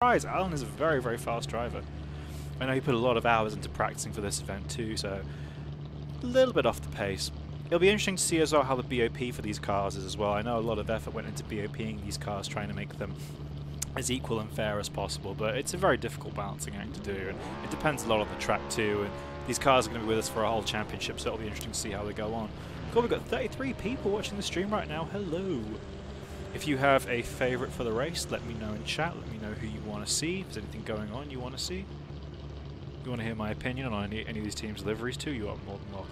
Alan is a very, very fast driver. I know he put a lot of hours into practicing for this event too, so a little bit off the pace. It'll be interesting to see as well how the BOP for these cars is as well. I know a lot of effort went into BOPing these cars, trying to make them as equal and fair as possible, but it's a very difficult balancing act to do, and it depends a lot on the track too, and these cars are going to be with us for a whole championship, so it'll be interesting to see how they go on. Cool, we've got 33 people watching the stream right now. Hello! If you have a favourite for the race, let me know in chat. Let me know who you want to see. If there's anything going on you want to see. If you want to hear my opinion on any of these teams' liveries too, you are more than welcome.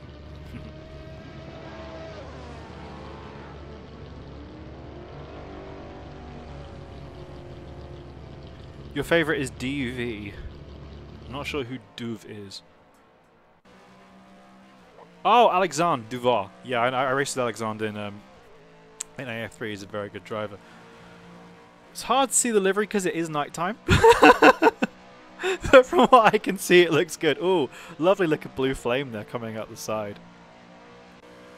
Your favourite is DUV. I'm not sure who Duv is. Oh, Alexandre Duval. Yeah, I raced with Alexandre in Af2. He's a very good driver. It's hard to see the livery because it is nighttime. But from what I can see, it looks good. Ooh, lovely looking blue flame there coming out the side.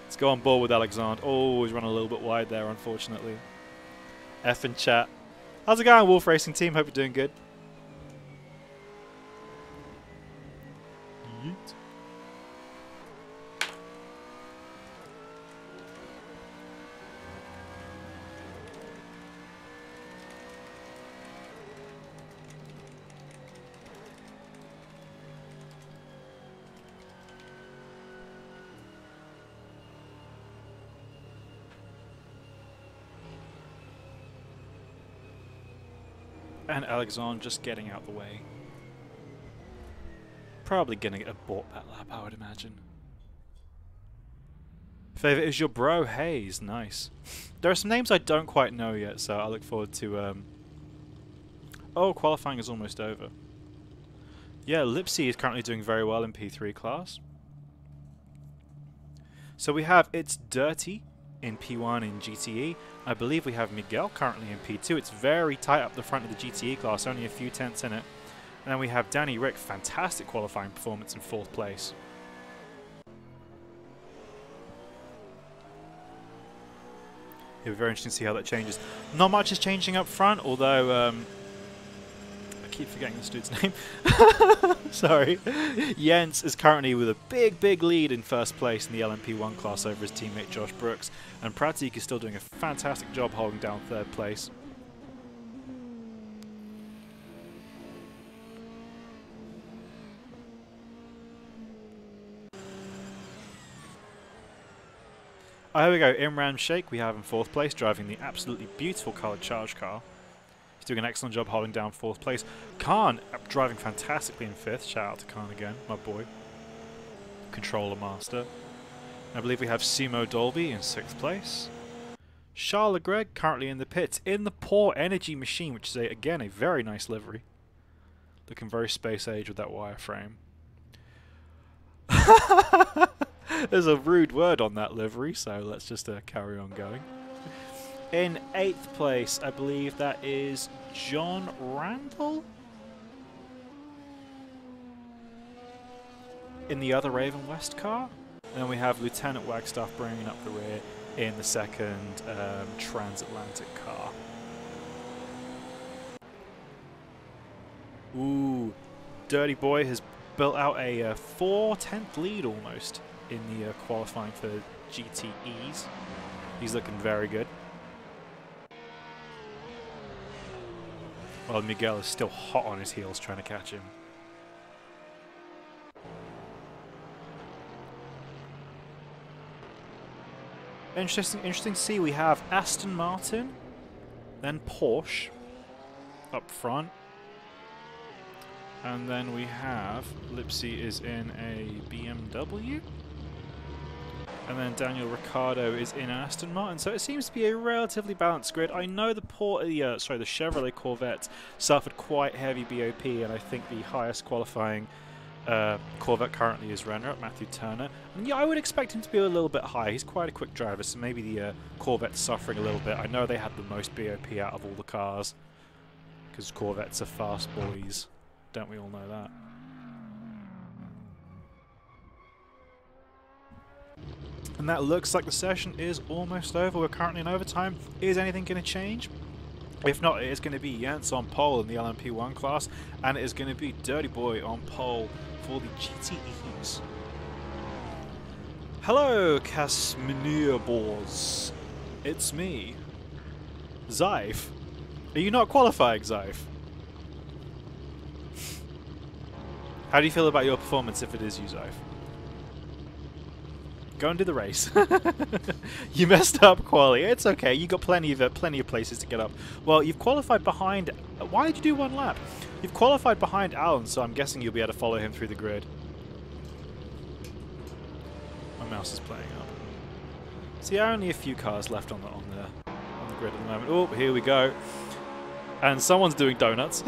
Let's go on board with Alexandre. Oh, he's run a little bit wide there, unfortunately. F in chat. How's it going, Wolf Racing Team? Hope you're doing good. Yeet. And Alexandre just getting out the way. Probably gonna get a bought that lap, I would imagine. Favorite is your bro Hayes. Nice. There are some names I don't quite know yet, so I look forward to. Oh, qualifying is almost over. Yeah, Lipsy is currently doing very well in P3 class. So we have It's Dirty in P1 in GTE. I believe we have Miguel currently in P2. It's very tight up the front of the GTE class, only a few tenths in it. And then we have Danny Rick, fantastic qualifying performance in 4th place. It'll be very interesting to see how that changes. Not much is changing up front, although I keep forgetting this dude's name. Sorry. Jens is currently with a big lead in 1st place in the LMP1 class over his teammate Josh Brooks, and Pratik is still doing a fantastic job holding down 3rd place. Here we go, Imran Sheikh we have in 4th place, driving the absolutely beautiful coloured charge car. He's doing an excellent job holding down 4th place. Khan driving fantastically in 5th. Shout out to Khan again, my boy. Controller master. I believe we have Simo Dolby in 6th place. Charles Legregg currently in the pits in the Poor Energy Machine, which is again a very nice livery. Looking very space age with that wireframe. There's a rude word on that livery, so let's just carry on going. In 8th place, I believe that is John Randall? In the other Raven West car. And then we have Lieutenant Wagstaff bringing up the rear in the 2nd transatlantic car. Ooh, Dirty Boy has built out a 4/10th lead almost in the qualifying for GTEs. He's looking very good. Well, Miguel is still hot on his heels trying to catch him. Interesting to see, we have Aston Martin, then Porsche up front, and then we have Lipsy is in a BMW, and then Daniel Ricciardo is in Aston Martin. So it seems to be a relatively balanced grid. I know the Chevrolet Corvette suffered quite heavy BOP, and I think the highest qualifying Corvette currently is runner-up Matthew Turner. And yeah, I would expect him to be a little bit high. He's quite a quick driver, so maybe the Corvette's suffering a little bit. I know they had the most BOP out of all the cars, because Corvettes are fast boys. Don't we all know that? And that looks like the session is almost over. We're currently in overtime. Is anything going to change? If not, it is going to be Jens on pole in the LMP1 class, and it is going to be Dirty Boy on pole for the GTEs. Hello, Casminier Boars. It's me, Zyfe. Are you not qualifying, Zyfe? How do you feel about your performance if it is you, Zyfe? Go and do the race. You messed up, quali. It's okay. You got plenty of places to get up. Well, you've qualified behind. Why did you do one lap? You've qualified behind Alan, so I'm guessing you'll be able to follow him through the grid. My mouse is playing up. See, only a few cars left on the grid at the moment. Oh, here we go. And someone's doing donuts.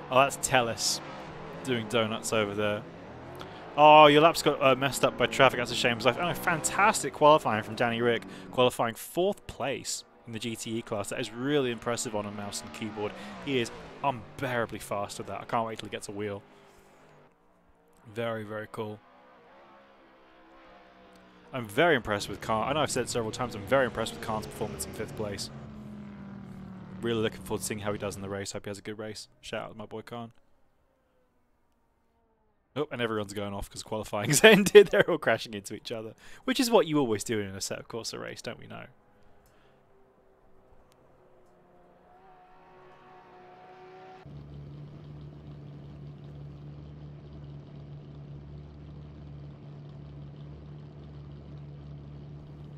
Oh, that's Tellis doing donuts over there. Oh, your lap's got messed up by traffic. That's a shame. Oh, fantastic qualifying from Danny Rick, qualifying 4th place in the GTE class. That is really impressive on a mouse and keyboard. He is unbearably fast with that. I can't wait till he gets a wheel. Very, very cool. I'm very impressed with Khan. I know I've said it several times. I'm very impressed with Khan's performance in 5th place. Really looking forward to seeing how he does in the race. Hope he has a good race. Shout out to my boy Khan. Oh, and everyone's going off because qualifying's ended. They're all crashing into each other, which is what you always do in an Assetto Corsa race, don't we know?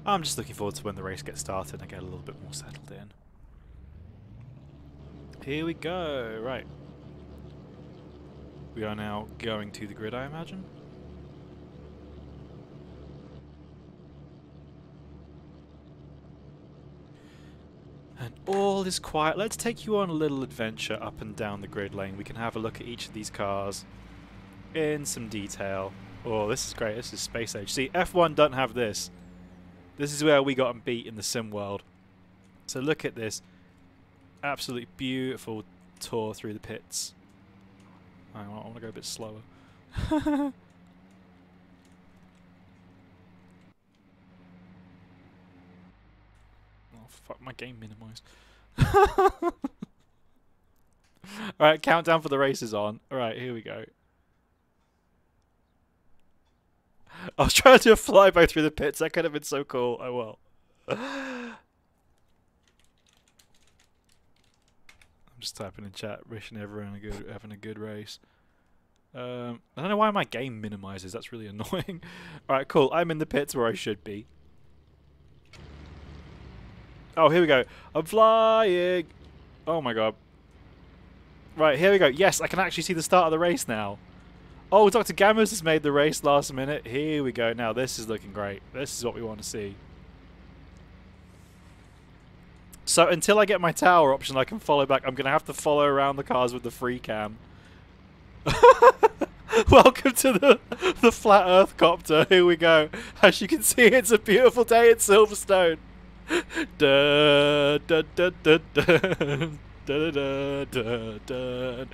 I'm just looking forward to when the race gets started and I get a little bit more settled in. Here we go, right. We are now going to the grid, I imagine. And all is quiet. Let's take you on a little adventure up and down the grid lane. We can have a look at each of these cars in some detail. Oh, this is great. This is space age. See, F1 don't have this. This is where we got them beat in the sim world. So look at this. Absolutely beautiful tour through the pits. I want to go a bit slower. Oh fuck, my game minimized. Alright, countdown for the race is on. Alright, here we go. I was trying to do a flyby through the pits. That could have been so cool. Oh well. I'm just typing in chat, wishing everyone having a good race. I don't know why my game minimizes. That's really annoying. Alright, cool. I'm in the pits where I should be. Oh, here we go. I'm flying. Oh my god. Right, here we go. Yes, I can actually see the start of the race now. Oh, Dr. Gammas has made the race last minute. Here we go. Now, this is looking great. This is what we want to see. So, until I get my tower option, I can follow back. I'm going to have to follow around the cars with the free cam. Welcome to the Flat Earth Copter. Here we go. As you can see, it's a beautiful day at Silverstone. Dun, dun, dun, dun, dun. Dun, dun, dun, dun.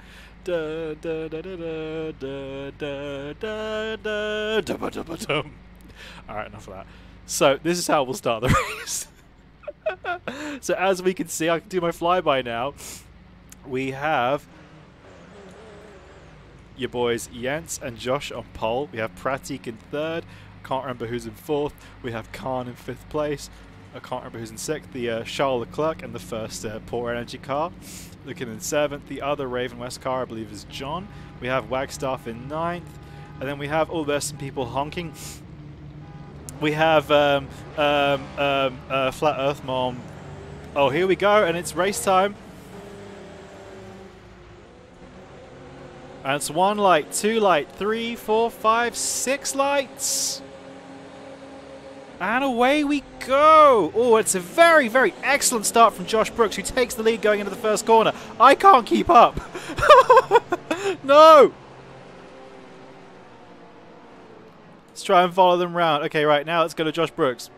Da, da, da, da, da, da, da, da, da, da. Alright, enough of that. So, this is how we'll start the race. So, as we can see, I can do my flyby now. We have your boys Jens and Josh on pole. We have Pratik in 3rd. Can't remember who's in 4th. We have Khan in 5th place. I can't remember who's in 6th. The Charles Leclerc and the first Poor Energy car. Looking in 7th. The other Raven West car, I believe, is John. We have Wagstaff in 9th. And then we have, oh, there's some people honking. We have Flat Earth Mom. Oh, here we go, and it's race time. And it's 1 light, 2 light, 3, 4, 5, 6 lights. And away we go! Oh, it's a very, very excellent start from Josh Brooks, who takes the lead going into the first corner. I can't keep up. No! Let's try and follow them round. Okay, right, now let's go to Josh Brooks.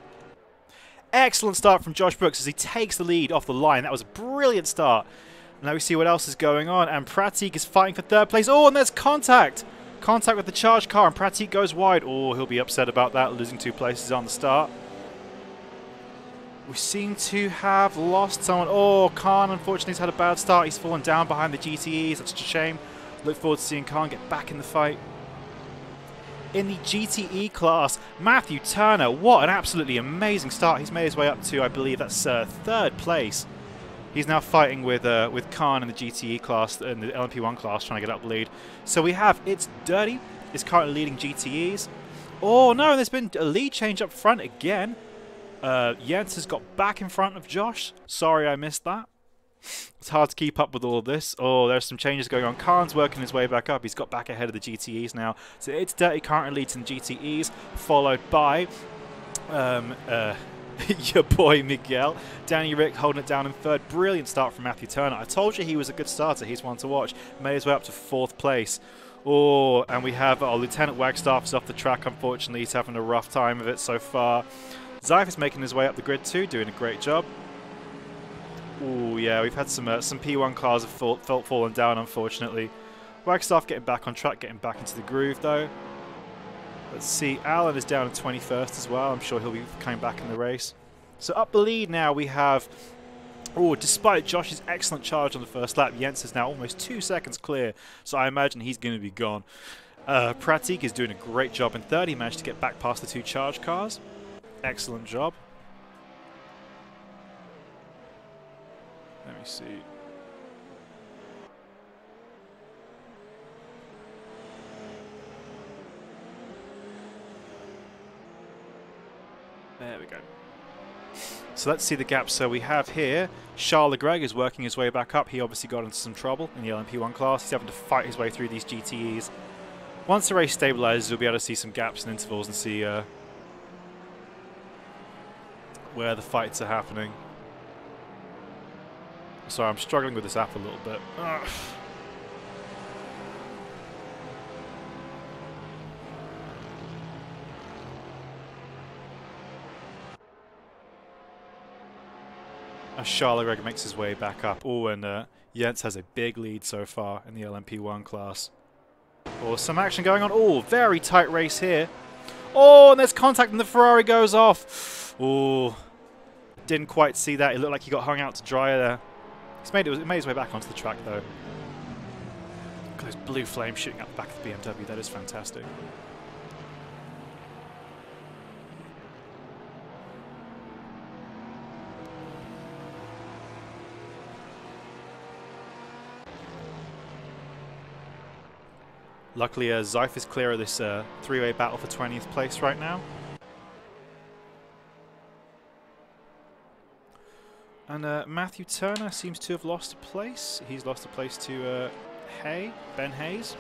Excellent start from Josh Brooks as he takes the lead off the line. That was a brilliant start. Now we see what else is going on. And Pratik is fighting for 3rd place. Oh, and there's contact Contact with the charge car, and Pratik goes wide. Oh, he'll be upset about that, losing 2 places on the start. We seem to have lost someone. Oh, Khan unfortunately has had a bad start. He's fallen down behind the GTEs. That's a shame. Look forward to seeing Khan get back in the fight. In the GTE class, Matthew Turner, what an absolutely amazing start. He's made his way up to, I believe, that's 3rd place. He's now fighting with Khan in the GTE class, in the LMP1 class, trying to get up the lead. So we have It's Dirty is currently leading GTEs. Oh no, there's been a lead change up front again. Jens has got back in front of Josh. Sorry I missed that. It's hard to keep up with all of this. Oh, there's some changes going on. Khan's working his way back up. He's got back ahead of the GTEs now. So It's Dirty currently leads in GTEs, followed by your boy Miguel. Danny Rick holding it down in 3rd. Brilliant start from Matthew Turner. I told you he was a good starter. He's one to watch. Made his way up to 4th place. Oh, and we have Lieutenant Wagstaff is off the track, unfortunately. He's having a rough time of it so far. Zyfe is making his way up the grid too, doing a great job. Oh yeah, we've had some P1 cars have fallen down, unfortunately. Wagstaff getting back on track, getting back into the groove though. Let's see, Alan is down in 21st as well. I'm sure he'll be coming back in the race. So up the lead now we have, oh, despite Josh's excellent charge on the first lap, Jens is now almost 2 seconds clear, so I imagine he's going to be gone. Pratik is doing a great job in 3rd. He managed to get back past the 2 charge cars. Excellent job. Let me see. There we go. So let's see the gaps. So we have here Charles Leclerc is working his way back up. He obviously got into some trouble in the LMP1 class. He's having to fight his way through these GTEs. Once the race stabilizes, you'll be able to see some gaps and intervals and see where the fights are happening. Sorry, I'm struggling with this app a little bit. Ugh. As Charles Leclerc makes his way back up. Oh, and Jens has a big lead so far in the LMP1 class. Oh, some action going on. Oh, very tight race here. Oh, and there's contact and the Ferrari goes off. Oh, didn't quite see that. It looked like he got hung out to dry there. He's made his way back onto the track though. Look at those blue flames shooting up the back of the BMW. That is fantastic. Luckily, Zyfe is clear of this 3-way battle for 20th place right now. And Matthew Turner seems to have lost a place. He's lost a place to Ben Hayes,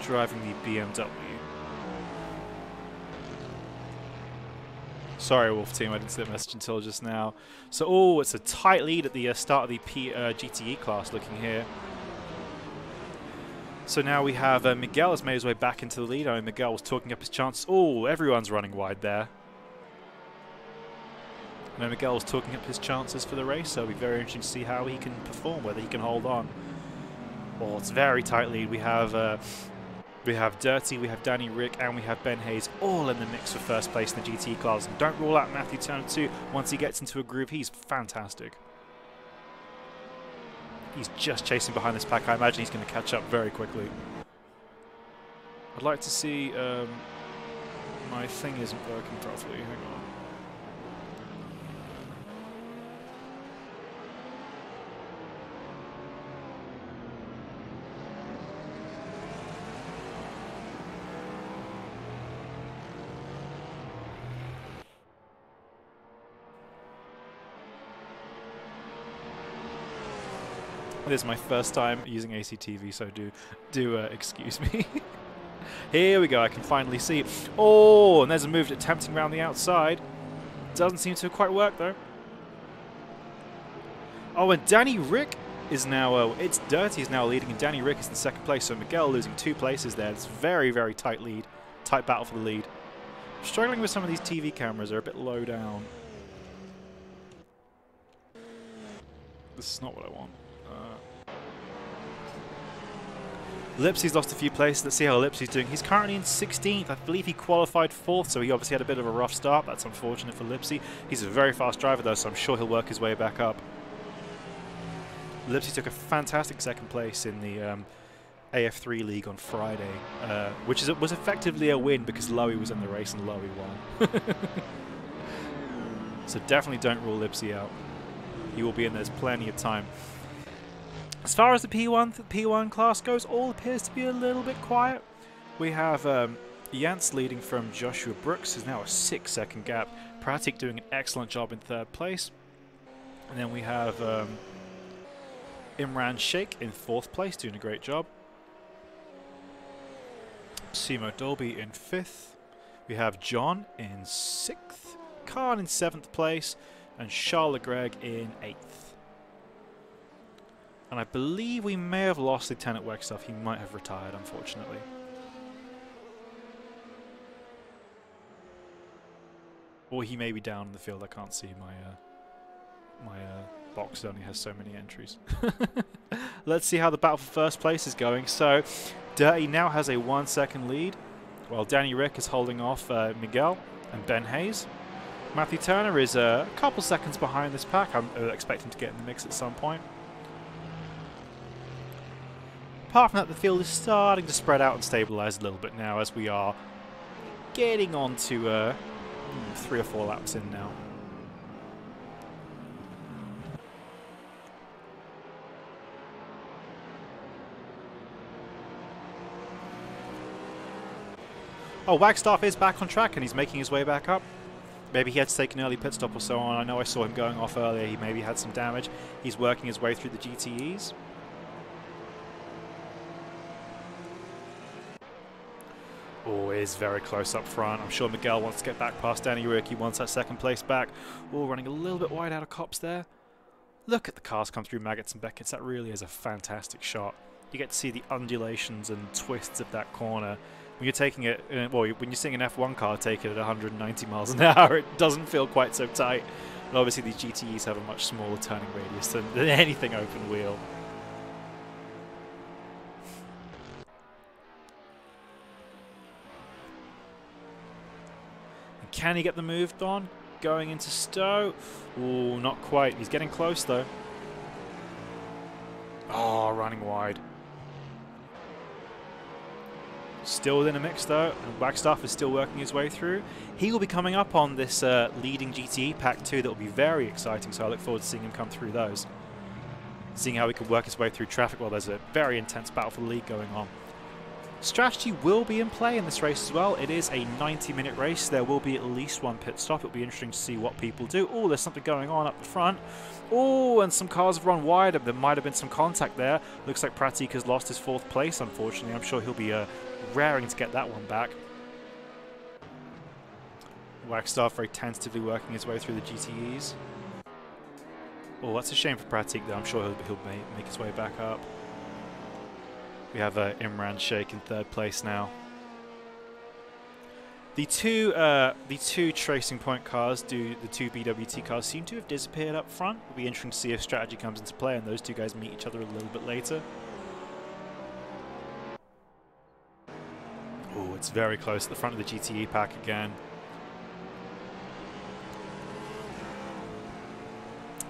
driving the BMW. Sorry, Wolf Team, I didn't see that message until just now. So, oh, it's a tight lead at the start of the GTE class looking here. So now we have Miguel has made his way back into the lead. I know Miguel was talking up his chances. Oh, everyone's running wide there. I know Miguel was talking up his chances for the race, so it'll be very interesting to see how he can perform, whether he can hold on. Oh, it's very tight lead. We have Dirty, we have Danny Rick, and we have Ben Hayes all in the mix for first place in the GT class. And don't rule out Matthew Turner too. Once he gets into a groove, he's fantastic. He's just chasing behind this pack. I imagine he's going to catch up very quickly. I'd like to see... my thing isn't working properly. Hang on. This is my first time using ACTV, so do excuse me. Here we go, I can finally see. Oh, and there's a move attempting around the outside. Doesn't seem to quite work though. Oh, and Danny Rick is now, It's Dirty is now leading, and Danny Rick is in second place, so Miguel losing 2 places there. It's very, very tight lead. Tight battle for the lead. I'm struggling with some of these TV cameras, they're a bit low down. This is not what I want. Lipsy's lost a few places. Let's see how Lipsy's doing. He's currently in 16th. I believe he qualified 4th, so he obviously had a bit of a rough start. That's unfortunate for Lipsy. He's a very fast driver, though, so I'm sure he'll work his way back up. Lipsy took a fantastic second place in the Af2 league on Friday, which was effectively a win because Lowy was in the race and Lowy won. So definitely don't rule Lipsy out. He will be in. There's plenty of time. As far as the P1 class goes, all appears to be a little bit quiet. We have Jans leading from Joshua Brooks, who's now a 6-second gap. Pratik doing an excellent job in 3rd place. And then we have Imran Sheikh in 4th place, doing a great job. Simo Dolby in 5th. We have John in 6th. Khan in 7th place. And Charles Gregg in 8th. And I believe we may have lost Lieutenant Wexoff. He might have retired, unfortunately. Or he may be down in the field. I can't see my box. It only has so many entries. Let's see how the battle for 1st place is going. So, Dirty now has a 1-second lead, while Danny Rick is holding off Miguel and Ben Hayes. Matthew Turner is a couple seconds behind this pack. I'm expecting to get in the mix at some point. Apart from that, the field is starting to spread out and stabilise a little bit now as we are getting on to 3 or 4 laps in now. Oh, Wagstaff is back on track and he's making his way back up. Maybe he had to take an early pit stop or so on. I know I saw him going off earlier. He maybe had some damage. He's working his way through the GTEs. Oh, it is very close up front. I'm sure Miguel wants to get back past Danny Rick. He wants that 2nd place back. Oh, running a little bit wide out of Cops there. Look at the cars come through Maggots and Beckett's. That really is a fantastic shot. You get to see the undulations and twists of that corner. When you're taking it, well, when you're seeing an F1 car take it at 190 miles an hour, it doesn't feel quite so tight. And obviously these GTEs have a much smaller turning radius than anything open wheel. And can he get the move on? Going into Stowe? Ooh, not quite. He's getting close though. Oh, running wide. Still within a mix though, and Wagstaff is still working his way through. He will be coming up on this leading GTE pack too. That will be very exciting, so I look forward to seeing him come through those. Seeing how he can work his way through traffic while there's a very intense battle for the lead going on. Strategy will be in play in this race as well. It is a 90-minute race. There will be at least 1 pit stop. It'll be interesting to see what people do. Oh, there's something going on up the front. Oh, and some cars have run wide. There might have been some contact there. Looks like Pratik has lost his 4th place, unfortunately. I'm sure he'll be raring to get that one back. Wagstaff very tentatively working his way through the GTEs. Oh, that's a shame for Pratik though. I'm sure he'll make his way back up. We have Imran Sheikh in 3rd place now. The two Tracing Point cars, the 2 BWT cars, seem to have disappeared up front. It'll be interesting to see if strategy comes into play and those 2 guys meet each other a little bit later. Oh, it's very close at the front of the GTE pack again.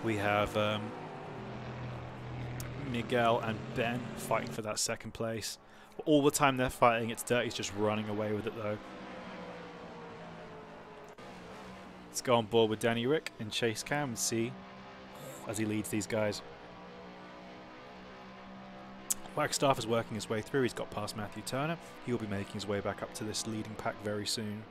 We have Miguel and Ben fighting for that 2nd place. All the time they're fighting, it's Dirty's just running away with it though. Let's go on board with Danny Rick in chase cam and see as he leads these guys. Wagstaff is working his way through. He's got past Matthew Turner. He'll be making his way back up to this leading pack very soon.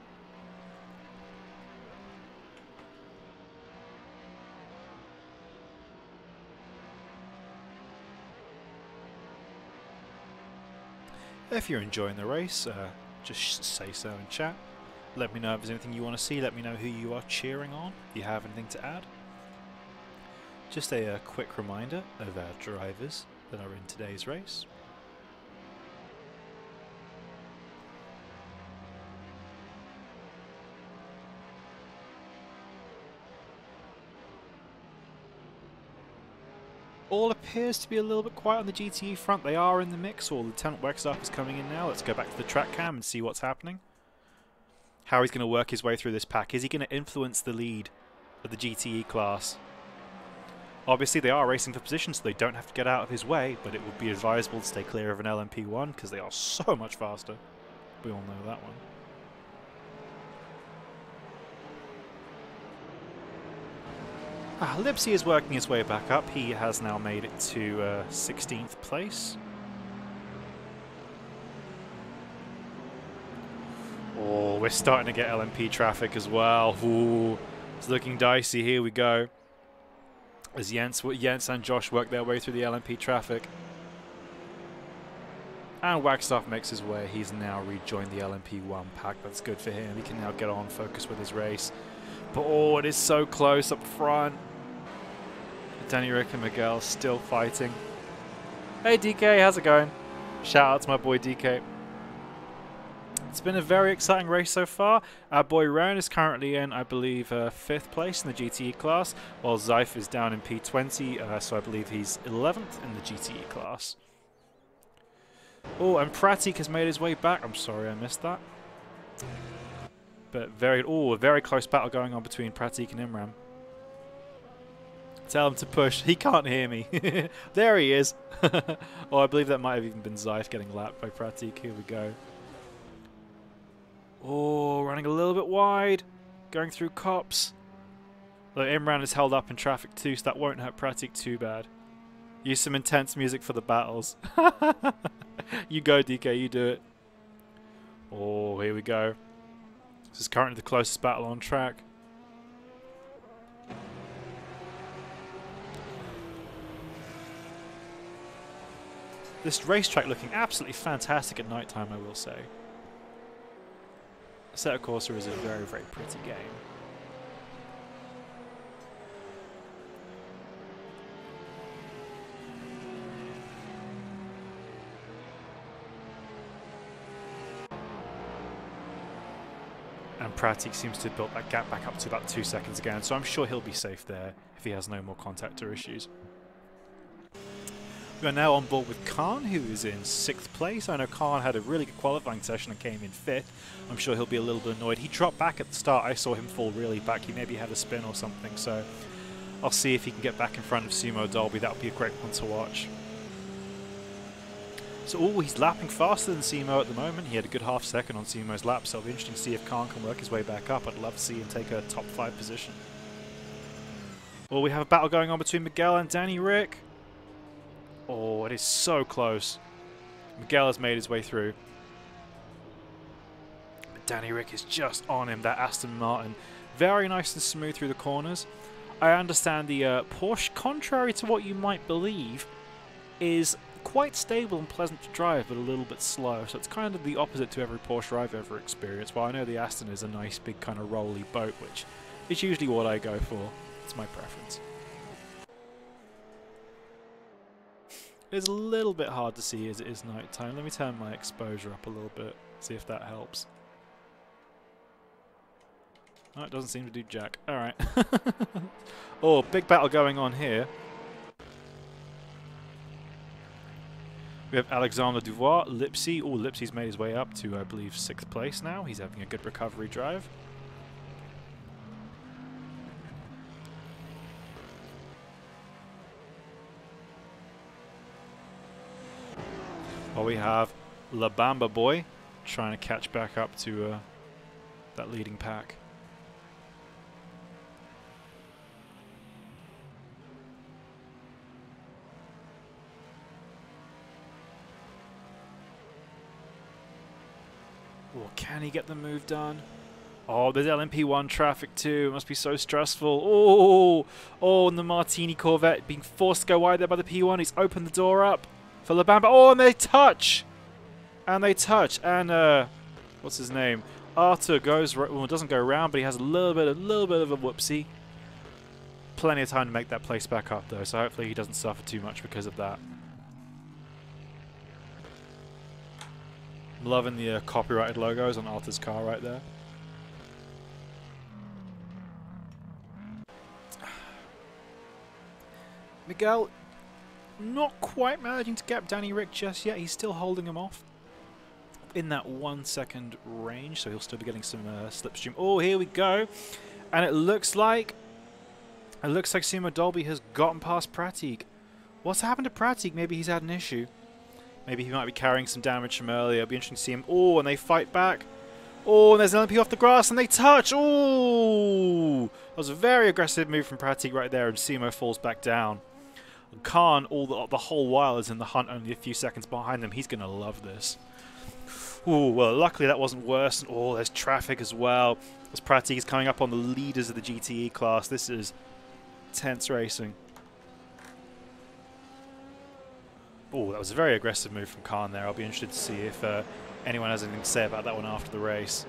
If you're enjoying the race, just say so in chat. Let me know if there's anything you want to see. Let me know who you are cheering on. If you have anything to add. Just a quick reminder of our drivers that are in today's race. All appears to be a little bit quiet on the GTE front. They are in the mix, or Lieutenant Wexarp is coming in now. Let's go back to the track cam and see what's happening. How he's going to work his way through this pack. Is he going to influence the lead of the GTE class? Obviously they are racing for position, so they don't have to get out of his way, but it would be advisable to stay clear of an LMP1 because they are so much faster. We all know that one. Lipsy is working his way back up. He has now made it to 16th place. Oh, we're starting to get LMP traffic as well. Ooh, it's looking dicey. Here we go. As Jens and Josh work their way through the LMP traffic. And Wagstaff makes his way. He's now rejoined the LMP1 pack. That's good for him. He can now get on, focus with his race. But oh, it is so close up front. Danny, Rick and Miguel still fighting. Hey DK, how's it going? Shout out to my boy DK. It's been a very exciting race so far. Our boy Ron is currently in, I believe, 5th place in the GTE class, while Zeif is down in P20, so I believe he's 11th in the GTE class. Oh, and Pratik has made his way back. I'm sorry I missed that. But a very close battle going on between Pratik and Imran. Tell him to push. He can't hear me. There he is. Oh, I believe that might have even been Zeif getting lapped by Pratik. Here we go. Oh, running a little bit wide. Going through cops. Look, Imran is held up in traffic too, so that won't hurt Pratik too bad. Use some intense music for the battles. You go, DK, you do it. Oh, here we go. This is currently the closest battle on track. This racetrack looking absolutely fantastic at night time, I will say. Assetto Corsa is a very, very pretty game. And Pratik seems to have built that gap back up to about 2 seconds again, so I'm sure he'll be safe there if he has no more contact or issues. We are now on board with Khan, who is in 6th place. I know Khan had a really good qualifying session and came in 5th. I'm sure he'll be a little bit annoyed. He dropped back at the start. I saw him fall really back. He maybe had a spin or something, so I'll see if he can get back in front of Simo Dolby. That would be a great one to watch. So, he's lapping faster than Simo at the moment. He had a good half second on Simo's lap, so it'll be interesting to see if Khan can work his way back up. I'd love to see him take a top 5 position. Well, we have a battle going on between Miguel and Danny Rick. Oh, it is so close. Miguel has made his way through. But Danny Rick is just on him, that Aston Martin. Very nice and smooth through the corners. I understand the Porsche, contrary to what you might believe, is quite stable and pleasant to drive, but a little bit slow. So it's kind of the opposite to every Porsche I've ever experienced. While I know the Aston is a nice big kind of rolly boat, which is usually what I go for. It's my preference. It's a little bit hard to see as it is night time. Let me turn my exposure up a little bit, see if that helps. Oh, it doesn't seem to do jack. Alright. Oh, big battle going on here. We have Alexander Duvois, Lipsy. Oh, Lipsy's made his way up to, I believe, 6th place now. He's having a good recovery drive. Well, we have La Bamba Boy trying to catch back up to that leading pack. Oh, can he get the move done? Oh, there's LMP1 traffic too. It must be so stressful. Oh, and the Martini Corvette being forced to go wide there by the P1. He's opened the door up for La Bamba. Oh, and they touch! And they touch. And, what's his name? Arthur goes, well, doesn't go around, but he has a little bit of a whoopsie. Plenty of time to make that place back up, though, so hopefully he doesn't suffer too much because of that. I'm loving the copyrighted logos on Arthur's car right there. Miguel, not quite managing to gap Danny Rick just yet. He's still holding him off in that 1 second range, so he'll still be getting some slipstream. Oh, here we go. And it looks like Simo Dolby has gotten past Pratik. What's happened to Pratik? Maybe he's had an issue. Maybe he might be carrying some damage from earlier. It'll be interesting to see him. Oh, and they fight back. Oh, and there's an LMP off the grass, and they touch. Oh, that was a very aggressive move from Pratik right there, and Simo falls back down. And Khan, the whole while, is in the hunt, only a few seconds behind them. He's going to love this. Oh, well, luckily that wasn't worse. And oh, there's traffic as well. As Pratik is coming up on the leaders of the GTE class. This is tense racing. Oh, that was a very aggressive move from Khan there. I'll be interested to see if anyone has anything to say about that one after the race.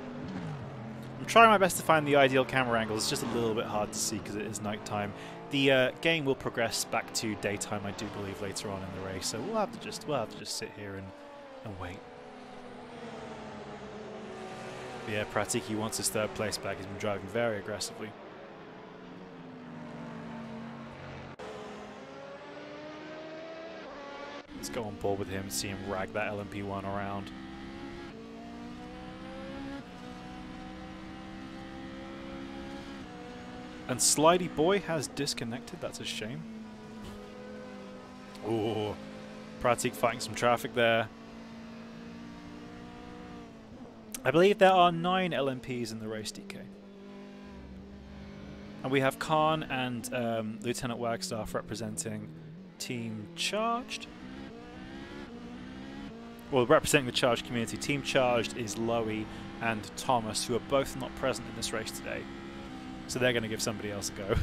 I'm trying my best to find the ideal camera angle. It's just a little bit hard to see because it is nighttime. The game will progress back to daytime, I do believe, later on in the race. So we'll have to just sit here and wait. But yeah, Pratik, he wants his third place back. He's been driving very aggressively. Let's go on board with him and see him rag that LMP1 around. And Slidey Boy has disconnected. That's a shame. Oh, Pratik fighting some traffic there. I believe there are 9 LMPs in the race, DK. And we have Khan and Lieutenant Wagstaff representing Team Charged. Well, representing the Charged community. Team Charged is Lowy and Thomas, who are both not present in this race today. So they're going to give somebody else a go.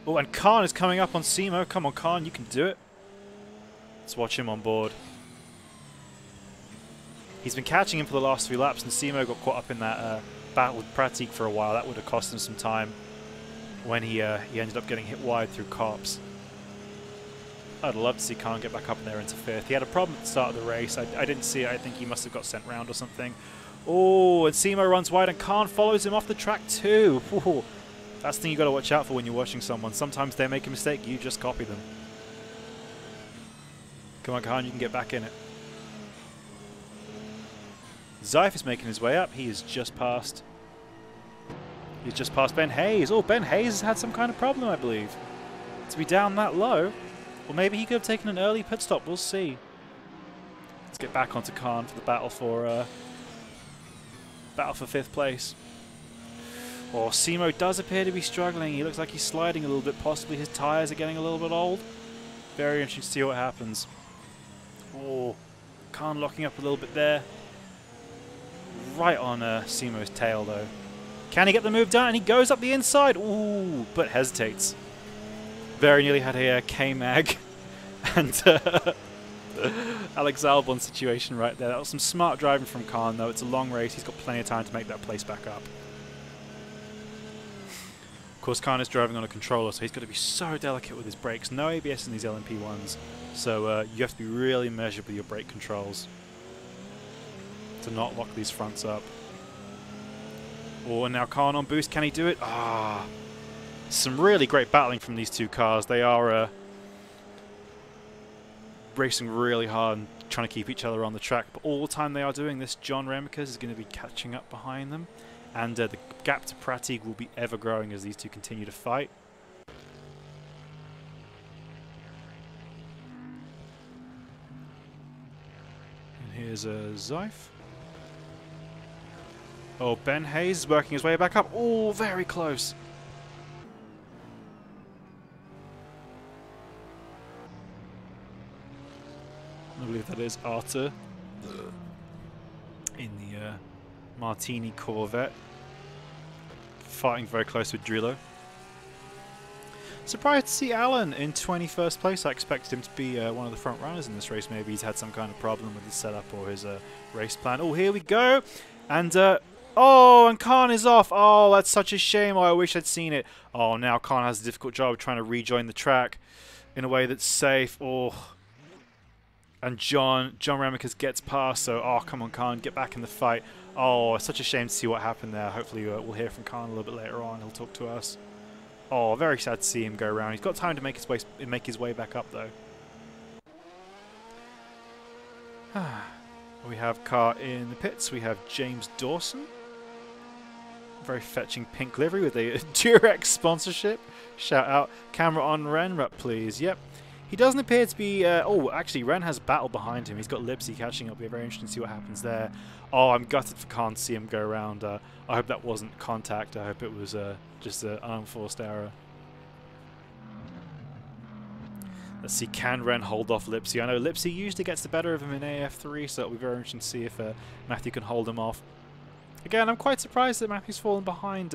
Oh, and Khan is coming up on Simo. Come on, Khan, you can do it. Let's watch him on board. He's been catching him for the last 3 laps, and Simo got caught up in that battle with Pratik for a while. That would have cost him some time when he ended up getting hit wide through cops. I'd love to see Khan get back up in there into 5th. He had a problem at the start of the race. I didn't see it. I think he must have got sent round or something. Oh, and Simo runs wide, and Khan follows him off the track too. Ooh, that's the thing you got to watch out for when you're watching someone. Sometimes they make a mistake, you just copy them. Come on, Khan, you can get back in it. Zeif is making his way up. He is just past. He's just past Ben Hayes. Oh, Ben Hayes has had some kind of problem, I believe. To be down that low. Or maybe he could have taken an early pit stop. We'll see. Let's get back onto Khan for the battle for 5th place. Oh, Simo does appear to be struggling. He looks like he's sliding a little bit. Possibly his tyres are getting a little bit old. Very interesting to see what happens. Oh, Khan locking up a little bit there. Right on Simo's tail, though. Can he get the move done? And he goes up the inside. Ooh, but hesitates. Very nearly had a K-Mag and Alex Albon situation right there. That was some smart driving from Khan, though. It's a long race. He's got plenty of time to make that place back up. Of course, Khan is driving on a controller, so he's got to be so delicate with his brakes. No ABS in these LMP1s, so you have to be really measured with your brake controls to not lock these fronts up. Oh, and now Khan on boost. Can he do it? Ah, some really great battling from these two cars. They are racing really hard and trying to keep each other on the track. But all the time they are doing this, John Remkes is going to be catching up behind them. And the gap to Pratik will be ever growing as these two continue to fight. And here's Zeif. Oh, Ben Hayes is working his way back up. Oh, very close. I believe that is Arthur in the Martini Corvette, fighting very close with Drillo. Surprised to see Alan in 21st place. I expected him to be one of the front runners in this race. Maybe he's had some kind of problem with his setup or his race plan. Oh, here we go. And, oh, and Khan is off. Oh, that's such a shame. Oh, I wish I'd seen it. Oh, now Khan has a difficult job of trying to rejoin the track in a way that's safe. Oh, And John Ramicus gets past, so, oh, come on, Khan, get back in the fight. Oh, it's such a shame to see what happened there. Hopefully we'll hear from Khan a little bit later on. He'll talk to us. Oh, very sad to see him go around. He's got time to make his way back up, though. We have car in the pits. We have James Dawson. Very fetching pink livery with a Durex sponsorship. Shout out. Camera on Ren, up please. Yep. He doesn't appear to be... oh, actually, Ren has battle behind him. He's got Lipsy catching up. It'll be very interesting to see what happens there. Oh, I'm gutted for Khan to see him go around. I hope that wasn't contact. I hope it was just an unforced error. Let's see, can Ren hold off Lipsy? I know Lipsy usually gets the better of him in AF3, so it'll be very interesting to see if Matthew can hold him off. Again, I'm quite surprised that Matthew's fallen behind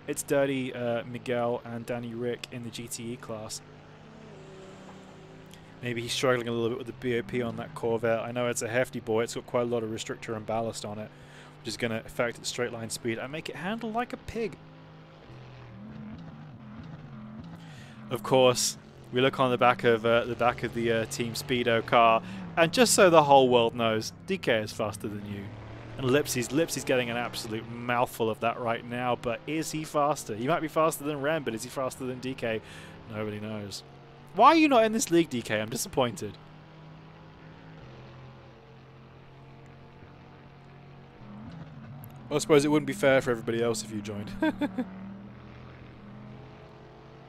It's Dirty, Miguel and Danny Rick in the GTE class. Maybe he's struggling a little bit with the BOP on that Corvette. I know it's a hefty boy. It's got quite a lot of restrictor and ballast on it, which is going to affect its straight line speed and make it handle like a pig. Of course, we look on the back of the Team Speedo car, and just so the whole world knows, DK is faster than you. And Lipsy's getting an absolute mouthful of that right now, but is he faster? He might be faster than Ren, but is he faster than DK? Nobody knows. Why are you not in this league, DK? I'm disappointed. I suppose it wouldn't be fair for everybody else if you joined.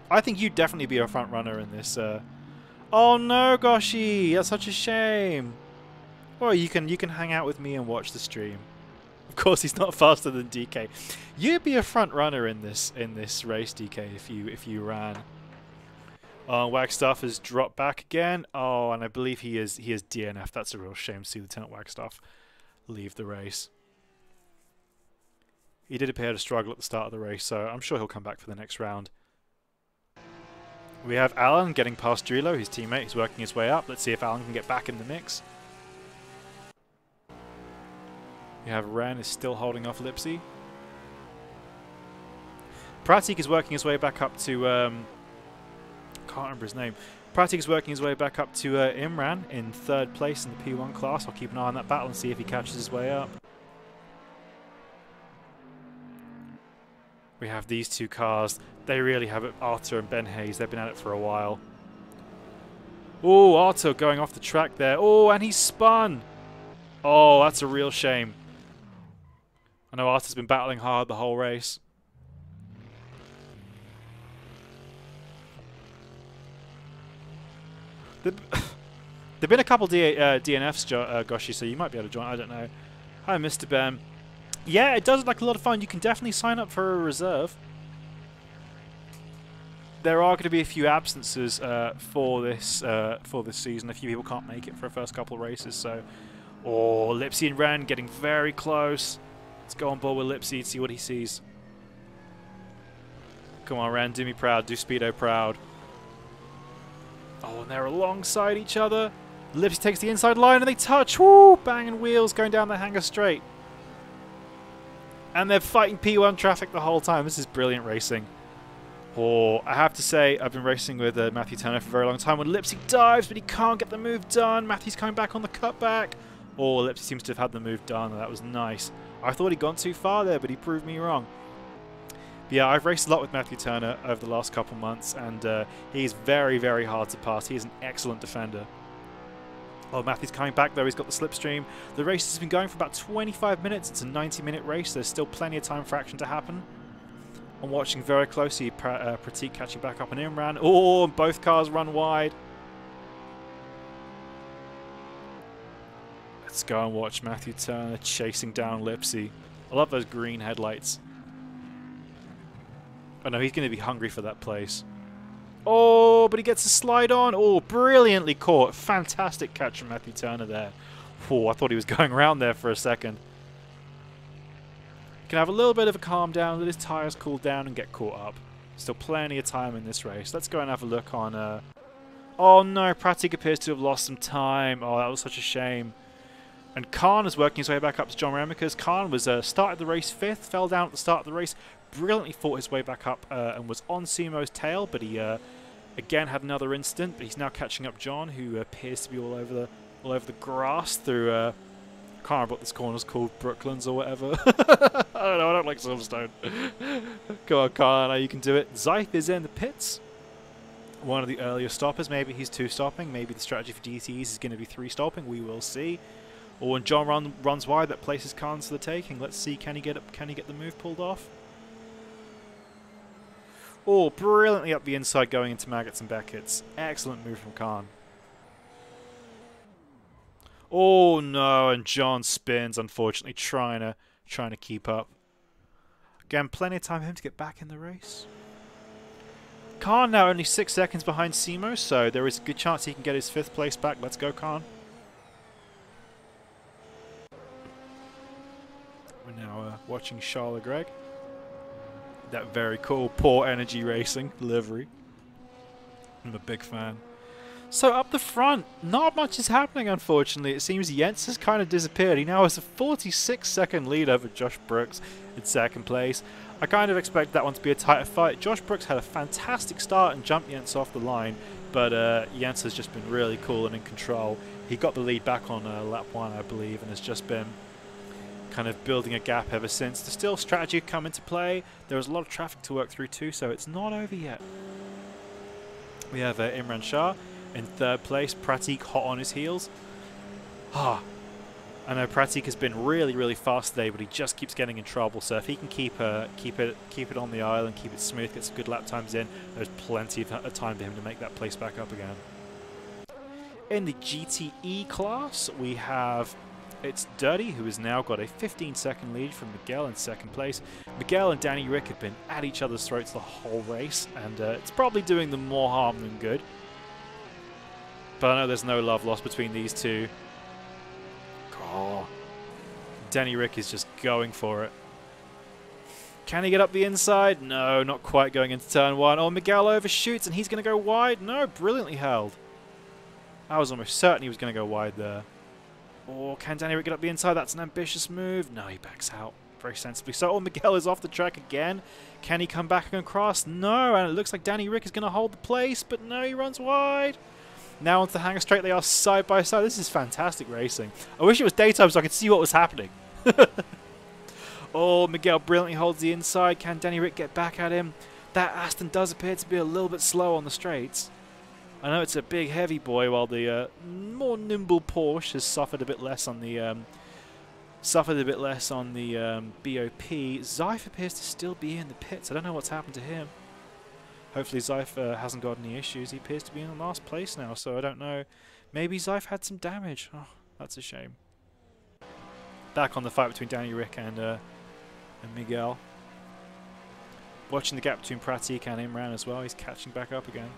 I think you'd definitely be a front runner in this. Oh no, Goshi! That's such a shame. Well, you can hang out with me and watch the stream. Of course, he's not faster than DK. You'd be a front runner in this race, DK, if you ran. Wagstaff has dropped back again. Oh, and I believe he is DNF. That's a real shame to see Lieutenant Wagstaff leave the race. He did appear to struggle at the start of the race, so I'm sure he'll come back for the next round. We have Alan getting past Drilo, his teammate. He's working his way up. Let's see if Alan can get back in the mix. We have Ren is still holding off Lipsy. Pratik is working his way back up to... can't remember his name. Pratik is working his way back up to Imran in 3rd place in the P1 class. I'll keep an eye on that battle and see if he catches his way up. We have these two cars. They really have it. Arthur and Ben Hayes. They've been at it for a while. Oh, Arthur going off the track there. Oh, and he spun. Oh, that's a real shame. I know Arthur's been battling hard the whole race. There've been a couple DNFs, Goshi, so you might be able to join. I don't know. Hi, Mr. Ben. Yeah, it does look like a lot of fun. You can definitely sign up for a reserve. There are going to be a few absences for this season. A few people can't make it for the first couple of races. So, oh, Lipsy and Ren getting very close. Let's go on board with Lipsy and see what he sees. Come on, Ren, do me proud. Do Speedo proud. Oh, and they're alongside each other. Lipsy takes the inside line and they touch. Woo! Banging wheels going down the hangar straight. And they're fighting P1 traffic the whole time. This is brilliant racing. Oh, I have to say, I've been racing with Matthew Turner for a very long time. When Lipsy dives, but he can't get the move done. Matthew's coming back on the cutback. Oh, Lipsy seems to have had the move done. That was nice. I thought he'd gone too far there, but he proved me wrong. But yeah, I've raced a lot with Matthew Turner over the last couple months, and he's very, very hard to pass. He is an excellent defender. Oh, Matthew's coming back though. He's got the slipstream. The race has been going for about 25 minutes. It's a 90-minute race. There's still plenty of time for action to happen. I'm watching very closely. Pratik catching back up on Imran. Oh, and both cars run wide. Let's go and watch Matthew Turner chasing down Lipsy. I love those green headlights. I know he's going to be hungry for that place. Oh, but he gets a slide on. Oh, brilliantly caught. Fantastic catch from Matthew Turner there. Oh, I thought he was going around there for a second. Can have a little bit of a calm down, let his tyres cool down and get caught up. Still plenty of time in this race. Let's go and have a look on... Oh no, Pratik appears to have lost some time. Oh, that was such a shame. And Khan is working his way back up to John Ramicus. Khan was started the race 5th, fell down at the start of the race, brilliantly fought his way back up and was on Simo's tail, but he again had another incident, but he's now catching up John, who appears to be all over all over the grass through, I can't remember what this corner's called, Brooklands or whatever. I don't know, I don't like Silverstone. Come on, Carl, I know you can do it. Zeif is in the pits. One of the earlier stoppers, maybe he's 2-stopping, maybe the strategy for DTs is going to be 3-stopping, we will see. Or when John runs wide, that places Khan's to the taking. Let's see, can he get the move pulled off? Oh, brilliantly up the inside going into Maggots and Beckett's. Excellent move from Khan. Oh no, and John spins, unfortunately, trying to keep up. Again, plenty of time for him to get back in the race. Khan now only 6 seconds behind Simo, so there is a good chance he can get his 5th place back. Let's go, Khan. We're now watching Charles Leclerc. That very cool Poor Energy Racing livery. I'm a big fan. So up the front, not much is happening, unfortunately. It seems Jens has kind of disappeared. He now has a 46-second lead over Josh Brooks in 2nd place. I kind of expect that one to be a tighter fight. Josh Brooks had a fantastic start and jumped Jens off the line, but Jens has just been really cool and in control. He got the lead back on lap 1, I believe, and has just been kind of building a gap ever since. There's still strategy come into play. There's a lot of traffic to work through too, so it's not over yet. We have Imran Shah in 3rd place. Pratik hot on his heels. I know Pratik has been really, really fast today, but he just keeps getting in trouble. So if he can keep it on the island, keep it smooth, get some good lap times in, there's plenty of time for him to make that place back up again. In the GTE class, we have it's Dirty, who has now got a 15-second lead from Miguel in 2nd place. Miguel and Danny Rick have been at each other's throats the whole race, and it's probably doing them more harm than good. But I know there's no love lost between these two. Oh, Danny Rick is just going for it. Can he get up the inside? No, not quite going into turn 1. Oh, Miguel overshoots, and he's going to go wide. No, brilliantly held. I was almost certain he was going to go wide there. Or can Danny Rick get up the inside? That's an ambitious move. No, he backs out very sensibly. So, Miguel is off the track again. Can he come back and cross? No, and it looks like Danny Rick is going to hold the place, but no, he runs wide. Now onto the hanger straight. They are side by side. This is fantastic racing. I wish it was daytime so I could see what was happening. Oh, Miguel brilliantly holds the inside. Can Danny Rick get back at him? That Aston does appear to be a little bit slow on the straights. I know it's a big, heavy boy, while the more nimble Porsche has suffered a bit less on the BOP. Zeif appears to still be in the pits. I don't know what's happened to him. Hopefully Zeif hasn't got any issues. He appears to be in last place now, so I don't know. Maybe Zeif had some damage. Oh, that's a shame. Back on the fight between Danny Rick and Miguel. Watching the gap between Pratik and Imran as well. He's catching back up again.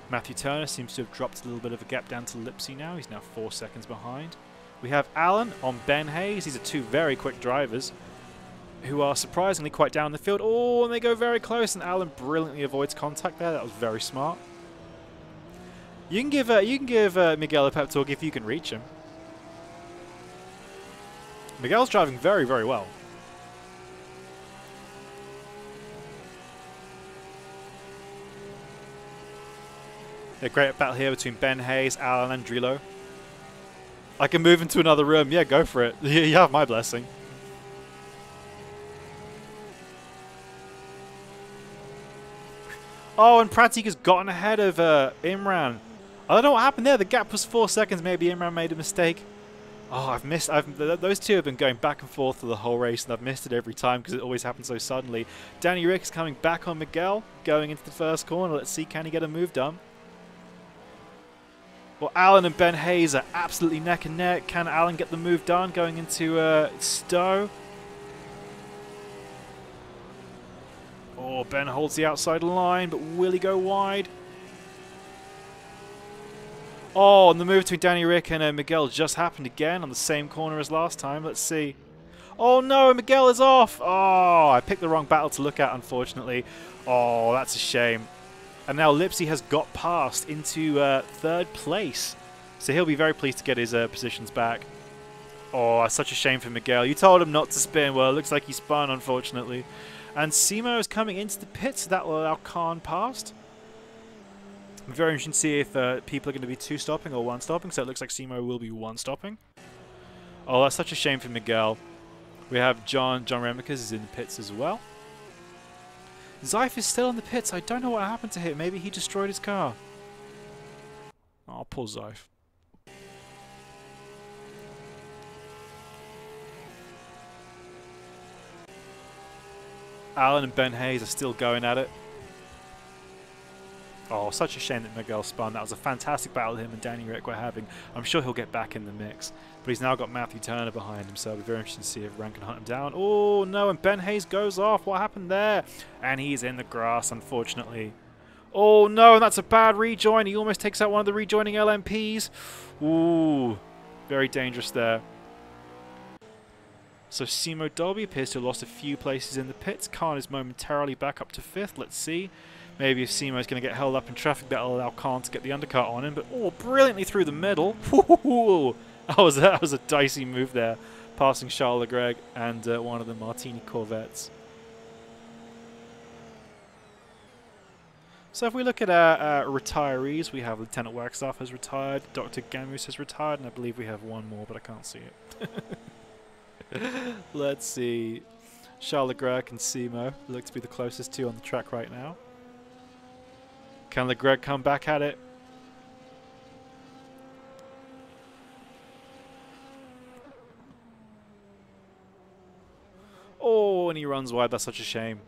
Matthew Turner seems to have dropped a little bit of a gap down to Lipsy now. He's now 4 seconds behind. We have Alan on Ben Hayes. These are two very quick drivers who are surprisingly quite down the field. Oh, and they go very close, and Alan brilliantly avoids contact there. That was very smart. You can give Miguel a pep talk if you can reach him. Miguel's driving very, very well. A great battle here between Ben Hayes, Alan, and Drilo. I can move into another room. Yeah, go for it. You have my blessing. Oh, and Pratik has gotten ahead of Imran. I don't know what happened there. The gap was 4 seconds. Maybe Imran made a mistake. Oh, I've missed. Those two have been going back and forth for the whole race, and I've missed it every time because it always happens so suddenly. Danny Rick is coming back on Miguel, going into the first corner. Let's see, can he get a move done? Well, Alan and Ben Hayes are absolutely neck and neck. Can Alan get the move done going into Stowe? Oh, Ben holds the outside line, but will he go wide? Oh, and the move between Danny Rick and Miguel just happened again on the same corner as last time. Let's see. Oh no, Miguel is off. Oh, I picked the wrong battle to look at, unfortunately. Oh, that's a shame. And now Lipsy has got past into 3rd place. So he'll be very pleased to get his positions back. Oh, such a shame for Miguel. You told him not to spin. Well, it looks like he spun, unfortunately. And Simo is coming into the pits. So that will allow Khan past. Very interesting to see if people are going to be 2-stopping or 1-stopping. So it looks like Simo will be 1-stopping. Oh, that's such a shame for Miguel. We have John Remicas is in the pits as well. Zeif is still in the pits. I don't know what happened to him. Maybe he destroyed his car. Oh, poor Zeif. Alan and Ben Hayes are still going at it. Oh, such a shame that Miguel spun. That was a fantastic battle him and Danny Rick were having. I'm sure he'll get back in the mix. But he's now got Matthew Turner behind him, so it'll be very interesting to see if Ren can hunt him down. Oh, no, and Ben Hayes goes off. What happened there? And he's in the grass, unfortunately. Oh, no, and that's a bad rejoin. He almost takes out one of the rejoining LMPs. Ooh, very dangerous there. So Simo Dolby appears to have lost a few places in the pits. Khan is momentarily back up to 5th. Let's see. Maybe if Simo's going to get held up in traffic, that'll allow Khan to get the undercut on him. But, oh, brilliantly through the middle. Ooh, that was a dicey move there, passing Charles Leclerc and one of the Martini Corvettes. So if we look at our retirees, we have Lieutenant Wagstaff has retired, Dr. Gamus has retired, and I believe we have one more, but I can't see it. Let's see. Charles Leclerc and Simo look to be the closest two on the track right now. Can Leclerc come back at it? Oh, and he runs wide. That's such a shame.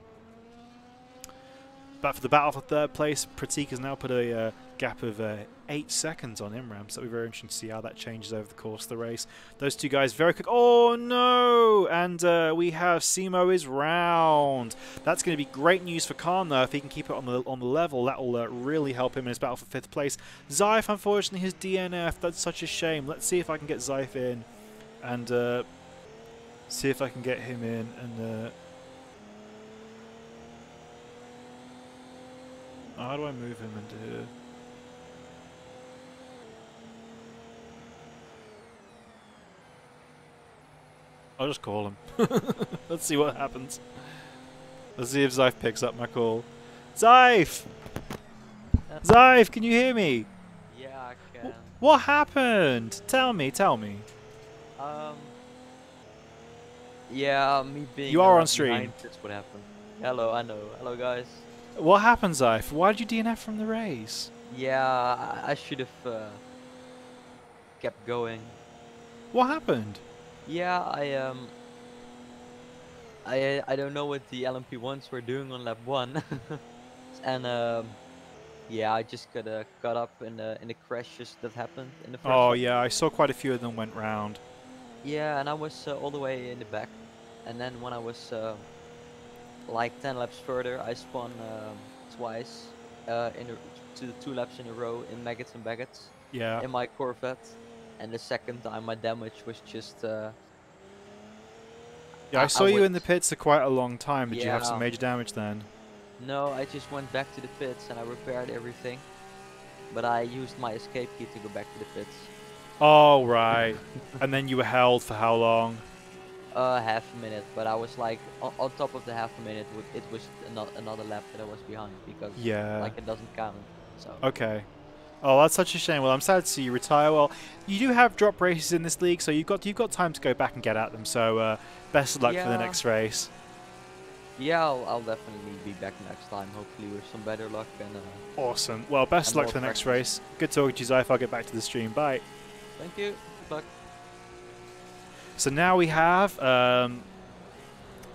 But for the battle for 3rd place, Pratik has now put a gap of 8 seconds on Imram, so it'll be very interesting to see how that changes over the course of the race. Those two guys very quick. Oh, no! And we have Simo is round. That's going to be great news for Khan, though. If he can keep it on the level, that will really help him in his battle for 5th place. Zeif, unfortunately, his DNF. That's such a shame. Let's see if I can get Zeif in and see if I can get him in and... how do I move him into here? I'll just call him. Let's see what happens. Let's see if Zeif picks up my call. Zeif! Zeif, can you hear me? Yeah, I can. What happened? Tell me, tell me. Yeah, me being... You are on stream. That's what happened. Hello, I know. Hello, guys. What happened, Zeif? Why did you DNF from the race? Yeah, I should have kept going. What happened? Yeah, I don't know what the LMP1s were doing on lap 1, and yeah, I just got caught up in the crashes that happened in the first. Oh lap. yeah, I saw quite a few of them went round. Yeah, and I was all the way in the back, and then when I was like 10 laps further, I spun twice in 2 laps in a row in Maggots and Baggots. Yeah. In my Corvette, and the second time my damage was just. Yeah, I saw you in the pits for quite a long time. Did you have some Yeah. major damage then? No, I just went back to the pits and I repaired everything, but I used my escape key to go back to the pits. Oh right. And then you were held for how long? Half a minute, but I was like on top of the half a minute. It was another lap that I was behind because like it doesn't count. So. Okay. Oh, that's such a shame. Well, I'm sad to see you retire. Well, you do have drop races in this league, so you've got time to go back and get at them. So best of luck for the next race. Yeah, I'll definitely be back next time. Hopefully with some better luck and. Awesome. Well, best of luck for the next race. Good talking to you, Zeif. I'll get back to the stream. Bye. Thank you. Good luck. So now we have, can't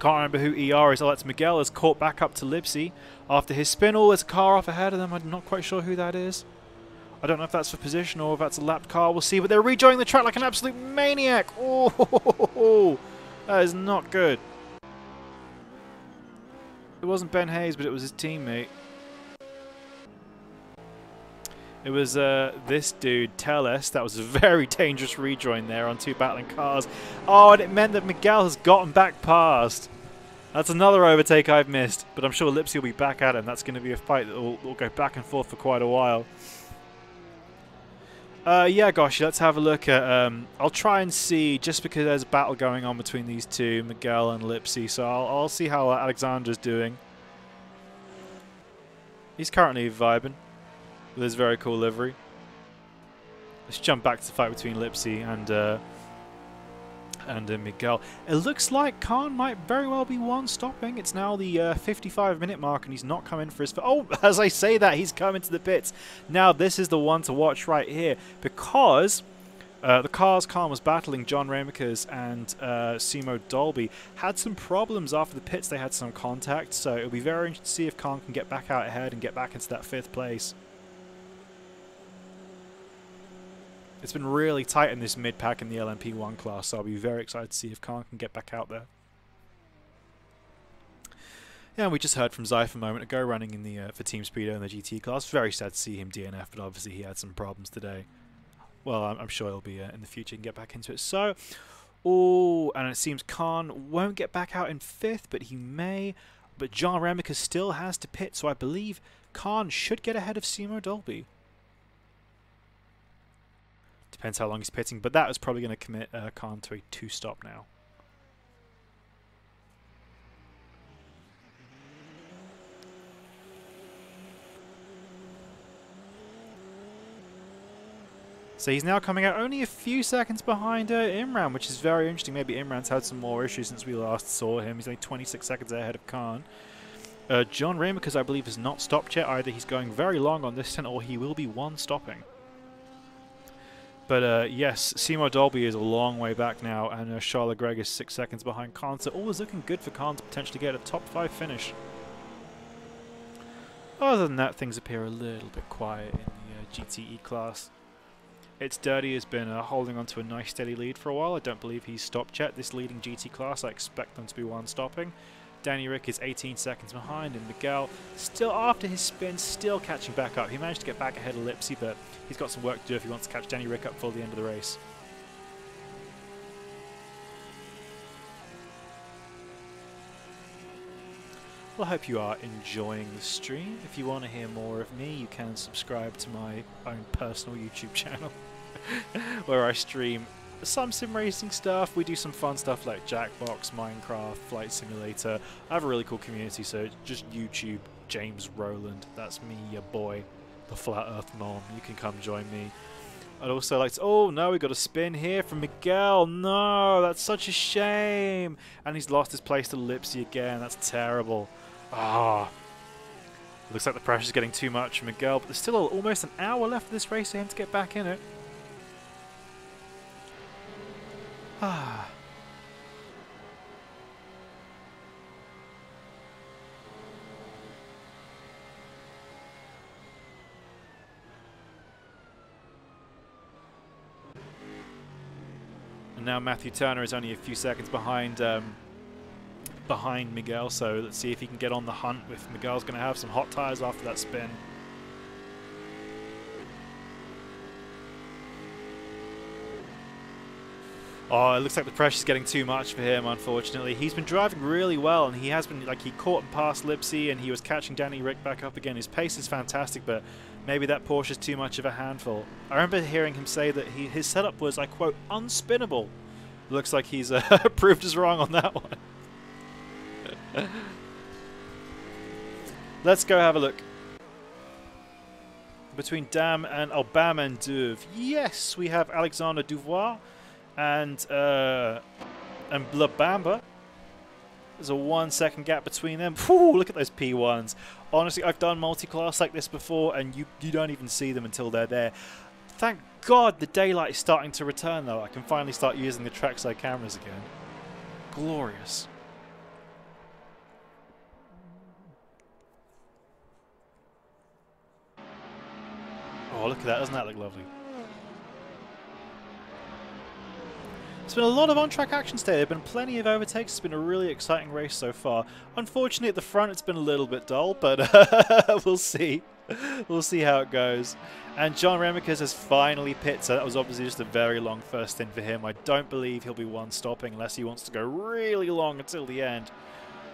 remember who ER is. Oh, that's Miguel has caught back up to Lipsy after his spin. Oh, there's a car off ahead of them. I'm not quite sure who that is. I don't know if that's for position or if that's a lapped car. We'll see. But they're rejoining the track like an absolute maniac. Oh, that is not good. It wasn't Ben Hayes, but it was his teammate. It was this dude, Teles. That was a very dangerous rejoin there on 2 battling cars. Oh, and it meant that Miguel has gotten back past. That's another overtake I've missed, but I'm sure Lipsy will be back at him. That's going to be a fight that will go back and forth for quite a while. Yeah, gosh, let's have a look at... I'll try and see, just because there's a battle going on between these two, Miguel and Lipsy, so I'll see how Alexander's doing. He's currently vibing. with his very cool livery. Let's jump back to the fight between Lipsy and Miguel. It looks like Khan might very well be one stopping. It's now the 55-minute mark, and he's not coming for his... Oh, as I say that, he's coming to the pits. Now, this is the one to watch right here, because the cars Khan was battling, John Ramekers and Simo Dolby, had some problems after the pits. They had some contact, so it'll be very interesting to see if Khan can get back out ahead and get back into that 5th place. It's been really tight in this mid-pack in the LMP1 class, so I'll be very excited to see if Khan can get back out there. Yeah, and we just heard from Zypher a moment ago, running in the for Team Speedo in the GT class. Very sad to see him DNF, but obviously he had some problems today. Well, I'm sure he'll be in the future and get back into it. So, oh, and it seems Khan won't get back out in 5th, but he may. But John Ramekers still has to pit, so I believe Khan should get ahead of Simo Dolby. Depends how long he's pitting, but that was probably going to commit Khan to a 2-stop now. So he's now coming out only a few seconds behind Imran, which is very interesting. Maybe Imran's had some more issues since we last saw him. He's only 26 seconds ahead of Khan. John Ramekers, I believe, has not stopped yet. Either he's going very long on this stint, or he will be one stopping. But yes, Simo Dolby is a long way back now, and Charles Gregg is 6 seconds behind Khan. So all is looking good for Khan to potentially get a top 5 finish. Other than that, things appear a little bit quiet in the GTE class. It's Dirty has been holding on to a nice steady lead for a while. I don't believe he's stopped yet. This leading GT class, I expect them to be one stopping. Danny Rick is 18 seconds behind, and Miguel, still after his spin, still catching back up. He managed to get back ahead of Lipsy, but he's got some work to do if he wants to catch Danny Rick up for the end of the race. Well, I hope you are enjoying the stream. If you want to hear more of me, you can subscribe to my own personal YouTube channel, where I stream some sim racing stuff. We do some fun stuff like Jackbox, Minecraft, Flight Simulator. I have a really cool community, so just YouTube James Rowland. That's me, your boy, the Flat Earth Mom. You can come join me. I'd also like to... Oh, no, we got a spin here from Miguel. No, that's such a shame. And he's lost his place to Lipsy again. That's terrible. Ah. Looks like the pressure's getting too much for Miguel, but there's still almost an hour left of this race for him to get back in it. Ah. And now Matthew Turner is only a few seconds behind Miguel, so let's see if he can get on the hunt. If Miguel's going to have some hot tires after that spin. Oh, it looks like the pressure's getting too much for him, unfortunately. He's been driving really well, and he has been, like, he caught and passed Lipsy, and he was catching Danny Rick back up again. His pace is fantastic, but maybe that Porsche's too much of a handful. I remember hearing him say that his setup was, I quote, unspinnable. Looks like he's proved us wrong on that one. Let's go have a look. Between Dam and Albama and Duve. Yes, we have Alexander Duvois and Blabamba. There's a 1 second gap between them. Whew, look at those P1s. Honestly, I've done multi-class like this before, and you don't even see them until they're there. Thank God the daylight is starting to return, though. I can finally start using the trackside cameras again. Glorious. Oh, look at that. Doesn't that look lovely? There's been a lot of on-track action today. There have been plenty of overtakes. It's been a really exciting race so far. Unfortunately, at the front, it's been a little bit dull, but we'll see. We'll see how it goes. And John Ramekers has finally pit, so that was obviously just a very long first stint for him. I don't believe he'll be one stopping unless he wants to go really long until the end.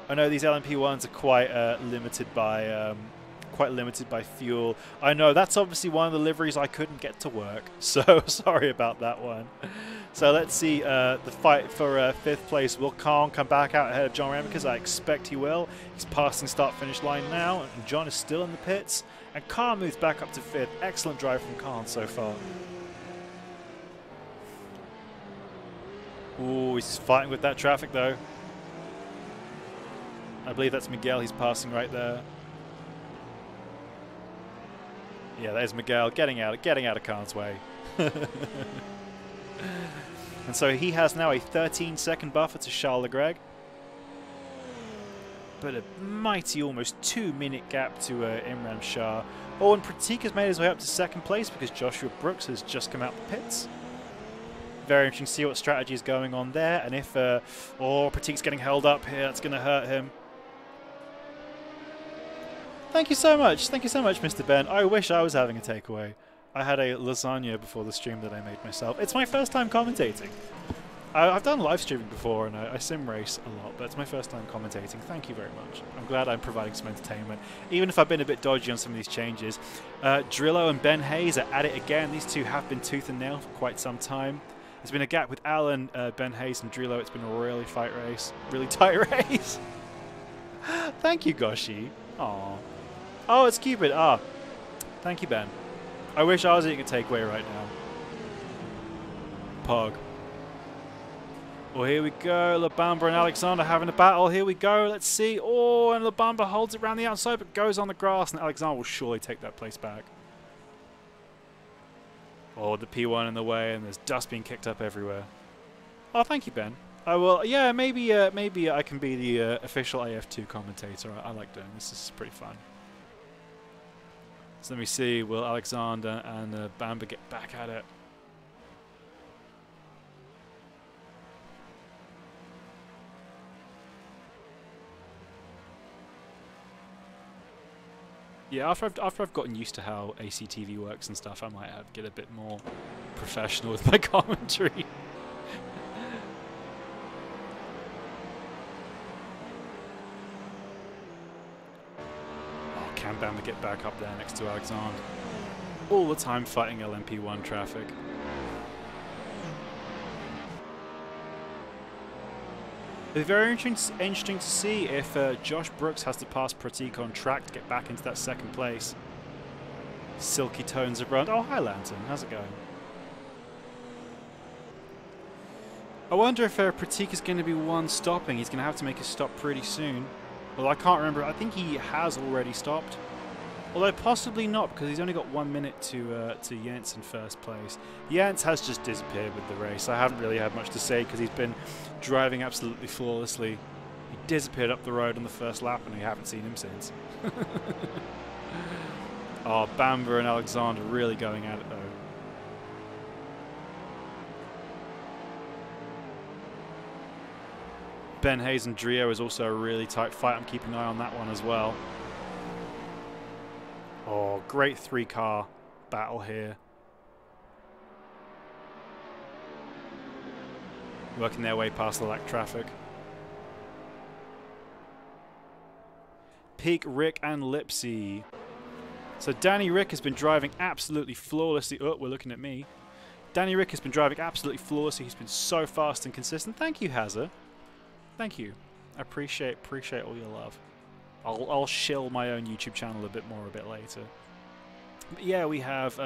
I know these LMP1s are quite limited by fuel. I know that's obviously one of the liveries I couldn't get to work, so sorry about that one. So let's see the fight for 5th place. Will Khan come back out ahead of John Ramekers? I expect he will. He's passing start-finish line now, and John is still in the pits. And Khan moves back up to 5th. Excellent drive from Khan so far. Ooh, he's fighting with that traffic though. I believe that's Miguel he's passing right there. Yeah, there's Miguel getting out of Khan's way. And so he has now a 13-second buffer to Charles Leclerc. But a mighty almost 2-minute gap to Imran Shah. Oh, and Pratik has made his way up to 2nd place because Joshua Brooks has just come out the pits. Very interesting to see what strategy is going on there. And if, Pratik's getting held up here, that's going to hurt him. Thank you so much, Mr. Ben. I wish I was having a takeaway. I had a lasagna before the stream that I made myself. It's my first time commentating. I've done live streaming before and I sim race a lot, but it's my first time commentating. Thank you very much. I'm glad I'm providing some entertainment, even if I've been a bit dodgy on some of these changes. Drillo and Ben Hayes are at it again. These two have been tooth and nail for quite some time. There's been a gap with Alan, Ben Hayes and Drillo. It's been a really tight race. Thank you, Goshi. Aww. Oh, it's Cupid. Ah, thank you, Ben. I wish I was eating a takeaway right now. Pog. Well, here we go. Labamba and Alexander having a battle. Here we go. Let's see. Oh, and Labamba holds it around the outside, but goes on the grass, and Alexander will surely take that place back. Oh, the P1 in the way, and there's dust being kicked up everywhere. Oh, thank you, Ben. I will. Yeah, maybe I can be the official Af2 commentator. I like doing this. This is pretty fun. So let me see, will Alexander and Bamba get back at it? Yeah, after I've gotten used to how ACTV works and stuff, I might get a bit more professional with my commentary. Can Bamba get back up there next to Alexander? All the time fighting LMP1 traffic. It'll be very interesting to see if Josh Brooks has to pass Pratik on track to get back into that 2nd place. Silky tones of run. Oh, hi Lantern. How's it going? I wonder if Pratik is going to be one stopping. He's going to have to make a stop pretty soon. Well, I can't remember. I think he has already stopped. Although possibly not, because he's only got 1 minute to Jens in 1st place. Jens has just disappeared with the race. I haven't really had much to say because he's been driving absolutely flawlessly. He disappeared up the road on the 1st lap and we haven't seen him since. Oh, Bamba and Alexander really going at it though. Ben Hayes and Drio is also a really tight fight. I'm keeping an eye on that one as well. Oh, great 3-car battle here. Working their way past the lack traffic. Peak, Rick, and Lipsy. So Danny Rick has been driving absolutely flawlessly. Oh, we're looking at me. Danny Rick has been driving absolutely flawlessly. He's been so fast and consistent. Thank you, Hazza. Thank you. I appreciate all your love. I'll shill my own YouTube channel a bit more a bit later. But yeah, we have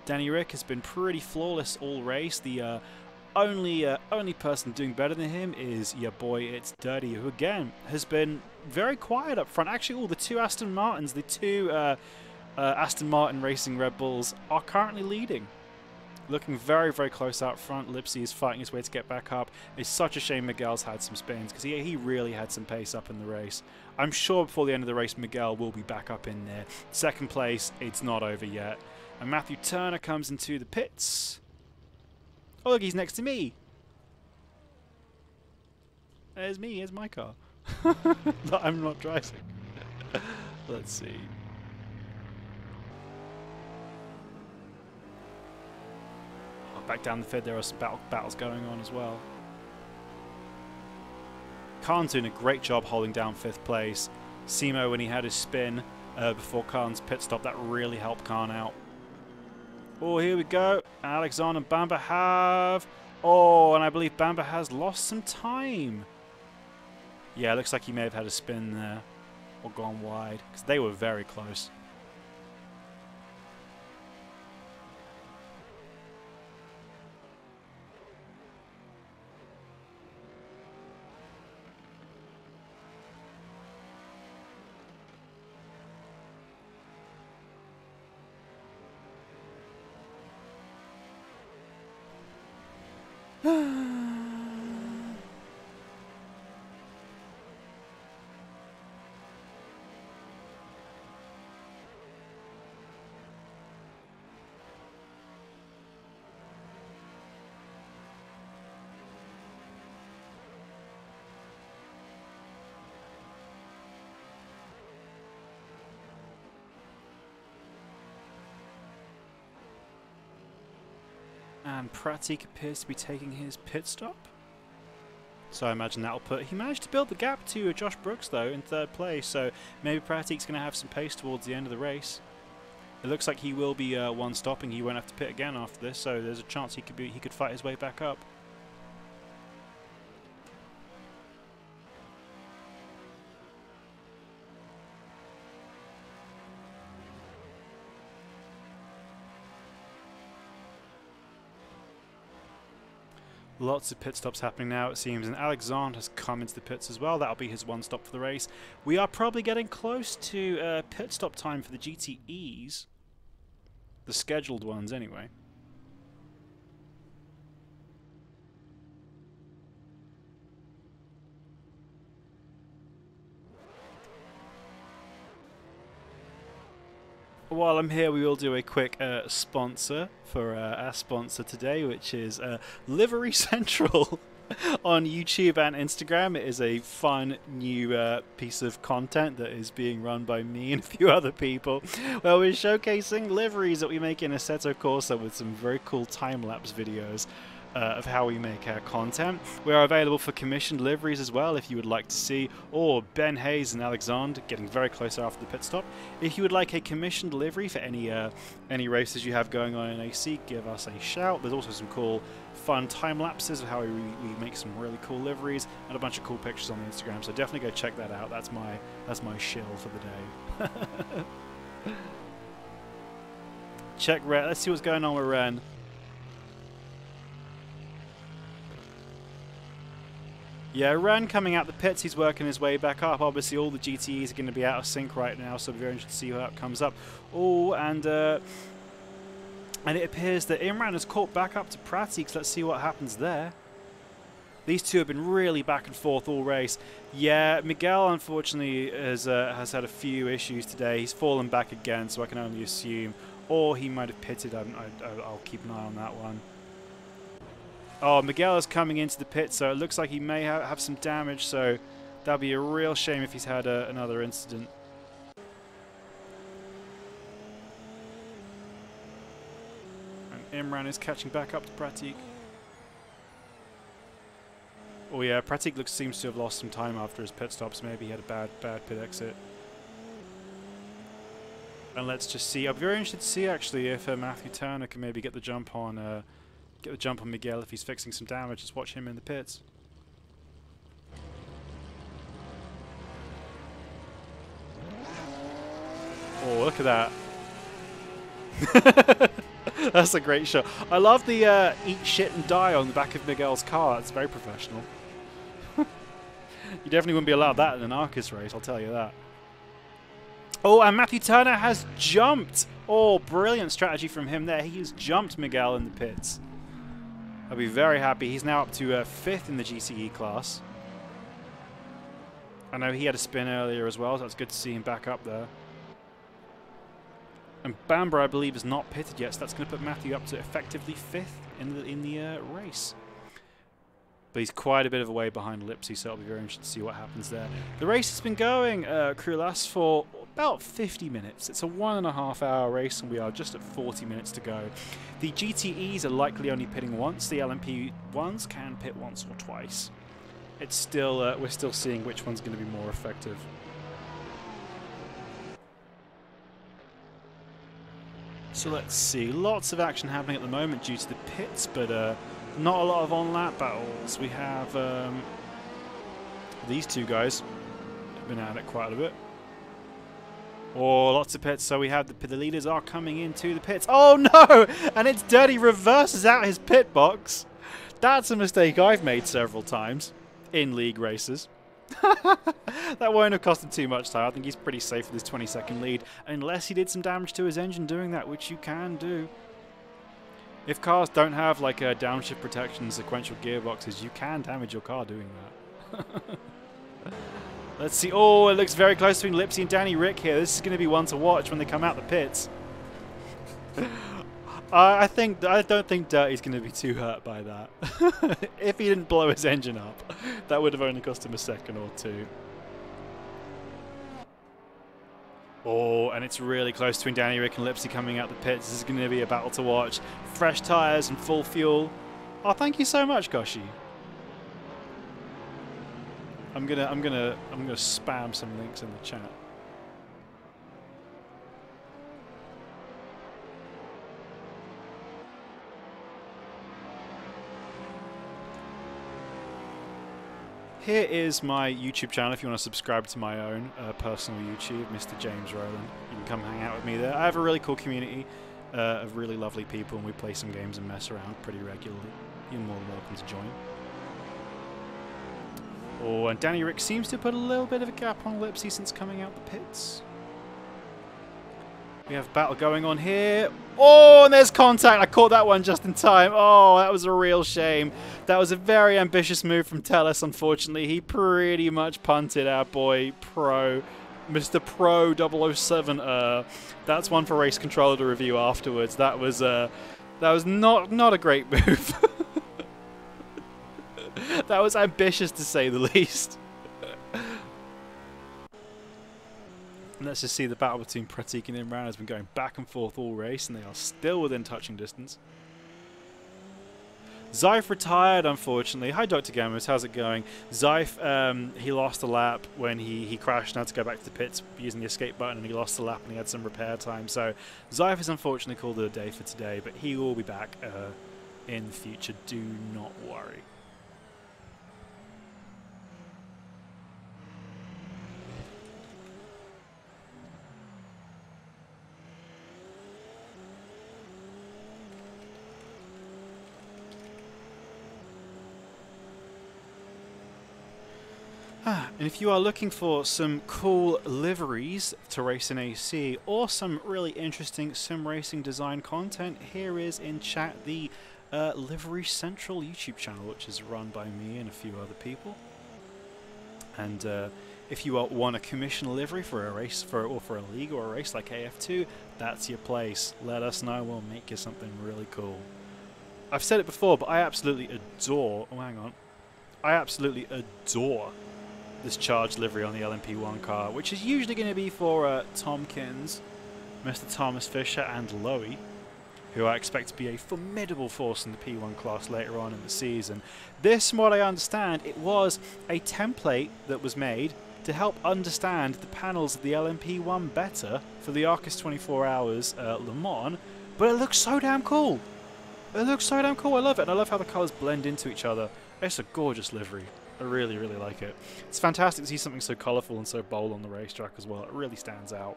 Danny Rick has been pretty flawless all race. The only person doing better than him is your boy It's Dirty, who again has been very quiet up front. Actually, all the 2 Aston Martins, the 2 Aston Martin Racing Red Bulls are currently leading. Looking very, very close out front. Lipsy is fighting his way to get back up. It's such a shame Miguel's had some spins because he really had some pace up in the race. I'm sure before the end of the race, Miguel will be back up in there. 2nd place, it's not over yet. And Matthew Turner comes into the pits. Oh, look, he's next to me. There's me, here's my car. I'm not driving. Let's see. Back down the fed, there are some battles going on as well. Khan's doing a great job holding down 5th place. Simo, when he had his spin before Khan's pit stop, that really helped Khan out. Oh, here we go. Alexander and Bamba have... Oh, and I believe Bamba has lost some time. Yeah, it looks like he may have had a spin there. Or gone wide. Because they were very close. And Pratik appears to be taking his pit stop. So I imagine that'll put... He managed to build the gap to Josh Brooks, though, in 3rd place. So maybe Pratik's going to have some pace towards the end of the race. It looks like he will be one stopping. He won't have to pit again after this. So there's a chance he could fight his way back up. Lots of pit stops happening now, it seems, and Alexander has come into the pits as well. That'll be his one stop for the race. We are probably getting close to pit stop time for the GTEs. The scheduled ones, anyway. While I'm here, we will do a quick sponsor for our sponsor today, which is Livery Central on YouTube and Instagram. It is a fun new piece of content that is being run by me and a few other people. Well, we're showcasing liveries that we make in Assetto Corsa with some very cool time-lapse videos of how we make our content. We are available for commissioned liveries as well if you would like to see, or Ben Hayes and Alexander getting very close after the pit stop. If you would like a commissioned livery for any races you have going on in AC, give us a shout. There's also some cool fun time lapses of how we make some really cool liveries and a bunch of cool pictures on the Instagram, so definitely go check that out. That's my shill for the day. Check Ren. Let's see what's going on with Ren. Yeah, Ren coming out the pits, he's working his way back up. Obviously, all the GTEs are going to be out of sync right now, so we're very interested to see how that comes up. Oh, and it appears that Imran has caught back up to Pratik, so let's see what happens there. These two have been really back and forth all race. Yeah, Miguel, unfortunately, has had a few issues today. He's fallen back again, so I can only assume. Or he might have pitted. I'll keep an eye on that one. Oh, Miguel is coming into the pit, so it looks like he may have some damage, so that'll be a real shame if he's had another incident. And Imran is catching back up to Pratik. Oh yeah, Pratik seems to have lost some time after his pit stops. Maybe he had a bad pit exit. And let's just see. I'll be very interested to see actually if Matthew Turner can maybe get the jump on Miguel if he's fixing some damage. Just watch him in the pits. Oh, look at that. That's a great shot. I love the eat shit and die on the back of Miguel's car. That's very professional. You definitely wouldn't be allowed that in an Arcus race, I'll tell you that. Oh, and Matthew Turner has jumped. Oh, brilliant strategy from him there. He has jumped Miguel in the pits. I'll be very happy. He's now up to 5th in the GCE class. I know he had a spin earlier as well, so it's good to see him back up there. And Bamber, I believe, is not pitted yet, so that's going to put Matthew up to effectively 5th in the race. But he's quite a bit of a way behind Lipsy, so it'll be very interesting to see what happens there. The race has been going, crew lasts for about 50 minutes. It's a 1.5 hour race, and we are just at 40 minutes to go. The GTEs are likely only pitting once. The LMP ones can pit once or twice. It's still we're still seeing which one's going to be more effective. So let's see. Lots of action happening at the moment due to the pits, but not a lot of on-lap battles. We have these two guys have been at it quite a bit. Oh, lots of pits. So we have the leaders are coming into the pits. Oh no! And it's Dirty reverses out his pit box. That's a mistake I've made several times in league races. That won't have cost him too much time. I think he's pretty safe with his 20-second lead, unless he did some damage to his engine doing that, which you can do. If cars don't have like a downshift protection and sequential gearboxes, you can damage your car doing that. Let's see. Oh, it looks very close between Lipsy and Danny Rick here. This is going to be one to watch when they come out the pits. I don't think Dirty's going to be too hurt by that. If he didn't blow his engine up, that would have only cost him a second or two. Oh, and it's really close between Danny Rick and Lipsy coming out the pits. This is going to be a battle to watch. Fresh tyres and full fuel. Oh, thank you so much, Goshi. I'm gonna spam some links in the chat. Here is my YouTube channel if you want to subscribe to my own personal YouTube, Mr. James Rowland. You can come hang out with me there. I have a really cool community of really lovely people, and we play some games and mess around pretty regularly. You're more than welcome to join. Oh, and Danny Rick seems to put a little bit of a gap on Lipsy since coming out the pits. We have battle going on here. Oh, and there's contact. I caught that one just in time. Oh, that was a real shame. That was a very ambitious move from Tellus, unfortunately. He pretty much punted our boy Mr. Pro 007. That's one for Race Controller to review afterwards. That was not a great move. That was ambitious to say the least. And let's just see the battle between Pratik and Imran has been going back and forth all race, and they are still within touching distance. Zyfe retired, unfortunately. Hi, Dr. Gamos. How's it going? Zyfe, he lost a lap when he crashed and had to go back to the pits using the escape button, and he lost a lap and he had some repair time. So Zyfe is unfortunately called it a day for today, but he will be back in the future. Do not worry. And if you are looking for some cool liveries to race in AC or some really interesting sim racing design content, here is in chat the Livery Central YouTube channel, which is run by me and a few other people. And if you want to commission a livery for a race or for a league or a race like Af2, that's your place. Let us know, we'll make you something really cool. I've said it before, but I absolutely adore. Oh, hang on. I absolutely adore this charged livery on the LMP1 car, which is usually going to be for Tompkins, Mr. Thomas Fisher, and Lowy, who I expect to be a formidable force in the P1 class later on in the season. This, from what I understand, it was a template that was made to help understand the panels of the LMP1 better for the Arcus 24 Hours Le Mans, but it looks so damn cool. It looks so damn cool. I love it, and I love how the colours blend into each other. It's a gorgeous livery. I really, really like it. It's fantastic to see something so colourful and so bold on the racetrack as well. It really stands out.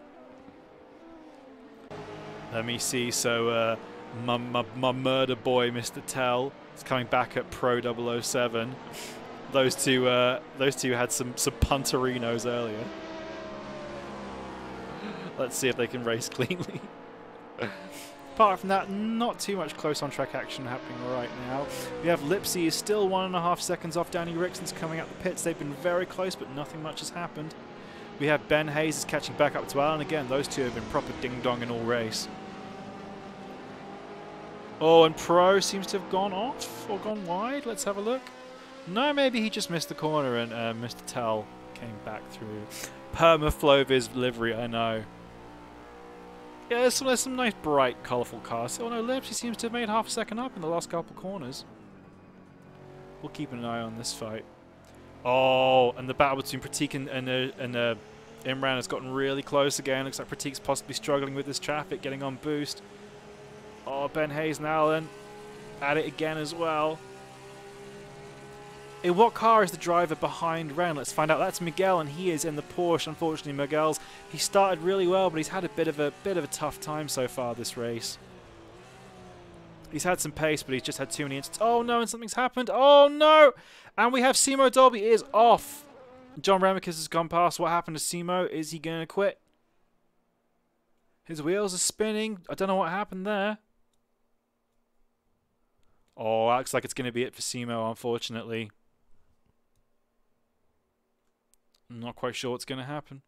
Let me see. So my murder boy, Mr. Tell, is coming back at Pro 007. Those two had some punterinos earlier. Let's see if they can race cleanly. Apart from that, not too much close on-track action happening right now. We have Lipsy is still 1.5 seconds off Danny Rick since coming out the pits. They've been very close, but nothing much has happened. We have Ben Hayes is catching back up to Alan again. Those two have been proper ding-dong in all race. Oh, and Pro seems to have gone off or gone wide. Let's have a look. No, maybe he just missed the corner and Mr. Tell came back through. Permaflovis livery, I know. Yeah, there's some nice, bright, colourful cars. Oh no, Lipsy seems to have made half a second up in the last couple corners. We'll keep an eye on this fight. Oh, and the battle between Pratik and Imran has gotten really close again. Looks like Pratik's possibly struggling with this traffic, getting on boost. Oh, Ben Hayes and Alan at it again as well. In what car is the driver behind Ren? Let's find out. That's Miguel, and he is in the Porsche. Unfortunately, Miguel's he started really well, but he's had a bit of a tough time so far this race. He's had some pace, but he's just had too many incidents. Oh no, and something's happened. Oh no! And we have Simo Dolby is off. John Remicus has gone past. What happened to Simo? Is he going to quit? His wheels are spinning. I don't know what happened there. Oh, looks like it's going to be it for Simo, unfortunately. I'm not quite sure what's going to happen.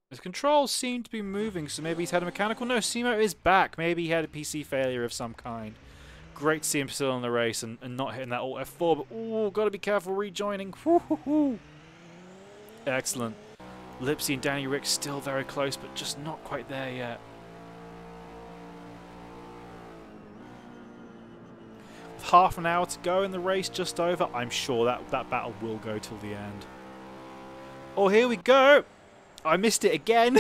His controls seem to be moving, so maybe he's had a mechanical... No, Simo is back. Maybe he had a PC failure of some kind. Great to see him still in the race and not hitting that Alt F4, but ooh, got to be careful rejoining. Woo-hoo-hoo. Excellent. Lipsy and Danny Rick still very close, but just not quite there yet. With half an hour to go in the race, just over, I'm sure that battle will go till the end. Oh, here we go! I missed it again!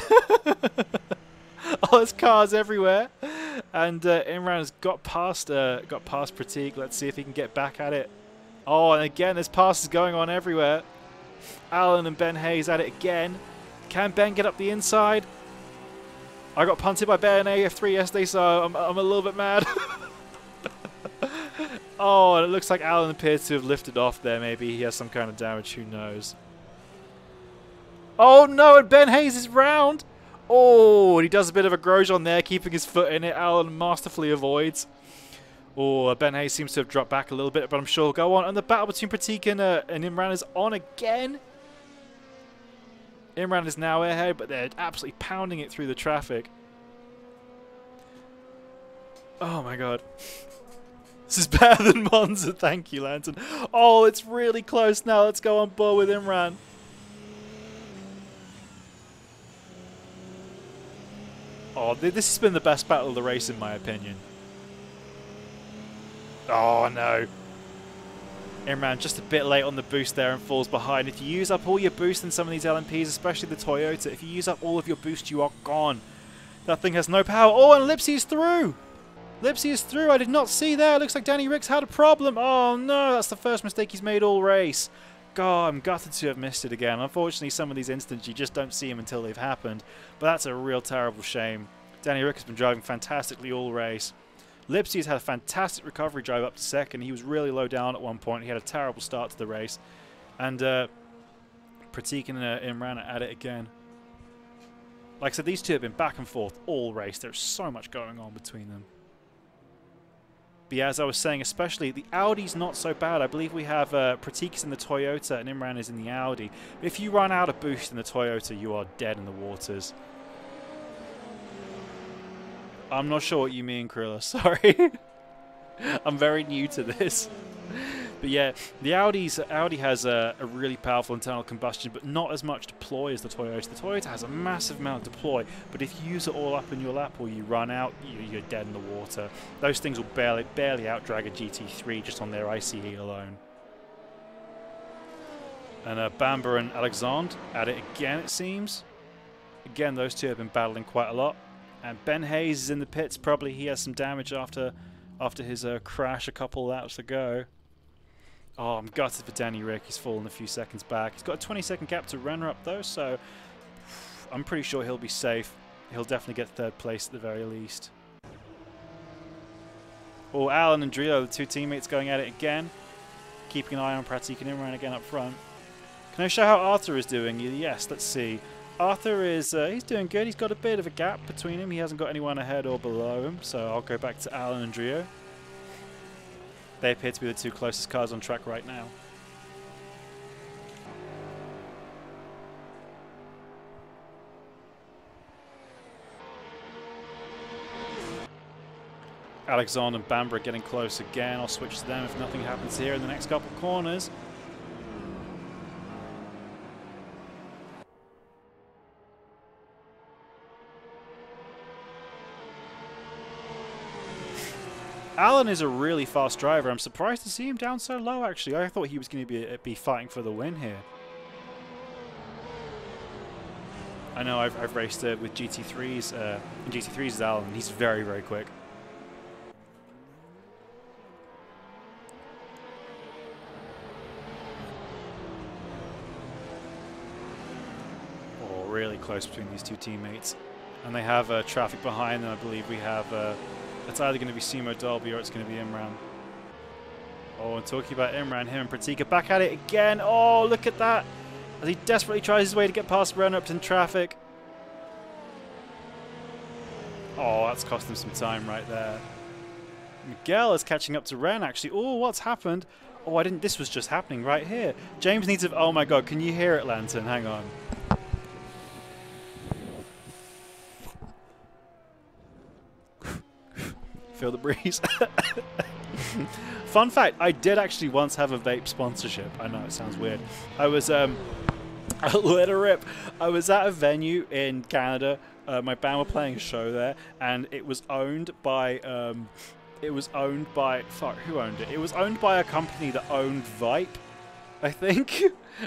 Oh, there's cars everywhere, and Imran has got past Pratik. Let's see if he can get back at it. Oh, and again, there's passes going on everywhere. Alan and Ben Hayes at it again. Can Ben get up the inside? I got punted by Ben Af2 yesterday, so I'm a little bit mad. Oh, and it looks like Alan appears to have lifted off there. Maybe he has some kind of damage. Who knows? Oh no, and Ben Hayes is round. Oh, and he does a bit of a Grosjean there, keeping his foot in it. Alan masterfully avoids. Oh, Ben Hayes seems to have dropped back a little bit, but I'm sure he'll go on. And the battle between Pratik and Imran is on again. Imran is now ahead, but they're absolutely pounding it through the traffic. Oh my god. This is better than Monza, thank you, Lantern. Oh, it's really close now. Let's go on board with Imran. Oh, this has been the best battle of the race, in my opinion. Oh, no. Imran just a bit late on the boost there and falls behind. If you use up all your boost in some of these LMPs, especially the Toyota, if you use up all of your boost, you are gone. That thing has no power. Oh, and Lipsy's through. Lipsy is through. I did not see that. Looks like Danny Rick's had a problem. Oh, no. That's the first mistake he's made all race. God, I'm gutted to have missed it again. Unfortunately, some of these incidents, you just don't see them until they've happened. But that's a real terrible shame. Danny Rick has been driving fantastically all race. Lipsy has had a fantastic recovery drive up to second. He was really low down at one point. He had a terrible start to the race. And Pratik and Imran are at it again. Like I said, these two have been back and forth all race. There's so much going on between them. But yeah, as I was saying, especially the Audi's not so bad. I believe we have Pratik's in the Toyota and Imran is in the Audi. If you run out of boost in the Toyota, you are dead in the waters. I'm not sure what you mean, Krilla. Sorry. I'm very new to this. But yeah, the Audi has a really powerful internal combustion, but not as much deploy as the Toyota. The Toyota has a massive amount of deploy, but if you use it all up in your lap or you run out, you're dead in the water. Those things will barely outdrag a GT3 just on their ICE alone. And Bamber and Alexandre at it again, it seems. Again, those two have been battling quite a lot. And Ben Hayes is in the pits. Probably he has some damage after his crash a couple laps ago. Oh, I'm gutted for Danny Rick. He's fallen a few seconds back. He's got a 20-second gap to runner up though, so I'm pretty sure he'll be safe. He'll definitely get third place at the very least. Oh, Alan and Drio, the two teammates, going at it again. Keeping an eye on Pratik and Imran again up front. Can I show how Arthur is doing? Yes, let's see. Arthur is he's doing good. He's got a bit of a gap between him. He hasn't got anyone ahead or below him, so I'll go back to Alan and Drio. They appear to be the two closest cars on track right now. Alexandre and Bamber are getting close again. I'll switch to them if nothing happens here in the next couple corners. Alan is a really fast driver. I'm surprised to see him down so low, actually. I thought he was going to be fighting for the win here. I know I've raced with GT3s. And GT3s is Alan. He's very, very quick. Oh, really close between these two teammates. And they have traffic behind them. I believe we have... it's either going to be Simo Dolby or it's going to be Imran. Oh, and talking about Imran, him and Pratik are back at it again. Oh, look at that. As he desperately tries his way to get past run-ups in traffic. Oh, that's cost him some time right there. Miguel is catching up to Ren, actually. Oh, what's happened? Oh, I didn't... This was just happening right here. James needs to... Oh, my God. Can you hear it, Lantern? Hang on. Feel the breeze. Fun fact, I did actually once have a vape sponsorship. I know, it sounds weird. I was... let it rip. I was at a venue in Canada. My band were playing a show there, and it was owned by... Fuck, who owned it? It was owned by a company that owned Vipe, I think.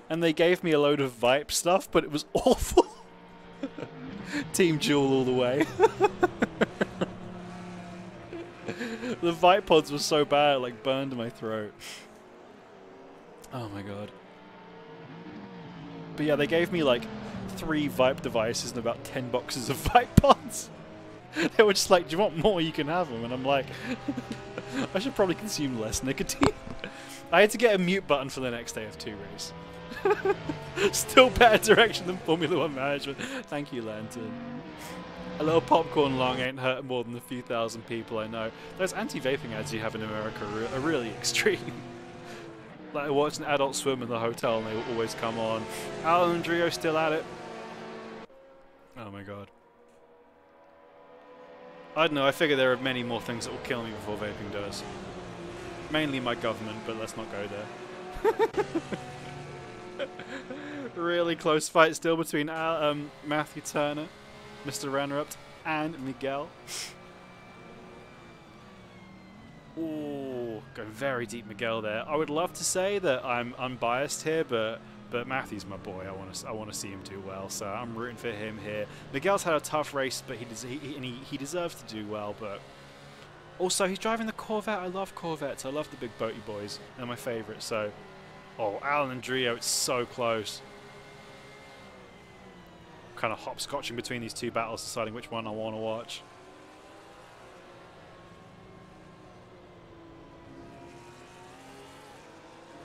And they gave me a load of Vipe stuff, but it was awful. Team Jewel all the way. The Vipe pods were so bad, it like burned my throat. Oh my god. But yeah, they gave me like 3 Vipe devices and about 10 boxes of Vipe pods. They were just like, do you want more? You can have them. And I'm like, I should probably consume less nicotine. I had to get a mute button for the next Af2 race. Still better direction than Formula 1 management. Thank you, Lantern. A little popcorn lung ain't hurt more than a few thousand people I know. Those anti-vaping ads you have in America are really extreme. Like I watched an Adult Swim in the hotel and they will always come on. Alan and Drio still at it. Oh my god. I don't know, I figure there are many more things that will kill me before vaping does. Mainly my government, but let's not go there. Really close fight still between Matthew Turner, Mr. Ranrupt, and Miguel. Ooh, go very deep Miguel there. I would love to say that I'm unbiased here, but Matthew's my boy. I want to see him do well, so I'm rooting for him here. Miguel's had a tough race, but he deserves to do well. But also, he's driving the Corvette. I love Corvettes. I love the big boaty boys. They're my favourite. So, oh, Alan and Drio, it's so close. Kind of hopscotching between these two battles, deciding which one I want to watch.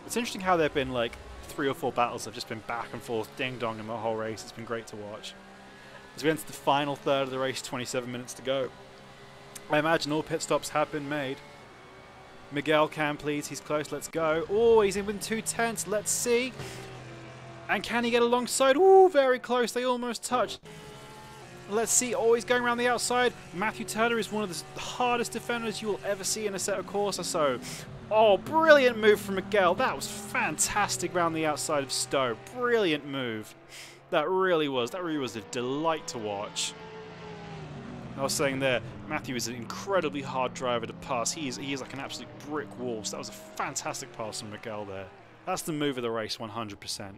It's interesting how there have been like 3 or 4 battles that have just been back and forth, ding-dong in the whole race. It's been great to watch. As we enter the final third of the race, 27 minutes to go. I imagine all pit stops have been made. Miguel can, please. He's close. Let's go. Oh, he's in within 2 tenths. Let's see. And can he get alongside? Ooh, very close. They almost touched. Let's see. Oh, he's going around the outside. Matthew Turner is one of the hardest defenders you will ever see in Assetto Corsa. So, oh, brilliant move from Miguel. That was fantastic round the outside of Stowe. Brilliant move. That really was a delight to watch. I was saying there, Matthew is an incredibly hard driver to pass. He is like an absolute brick wall. So that was a fantastic pass from Miguel there. That's the move of the race, 100%.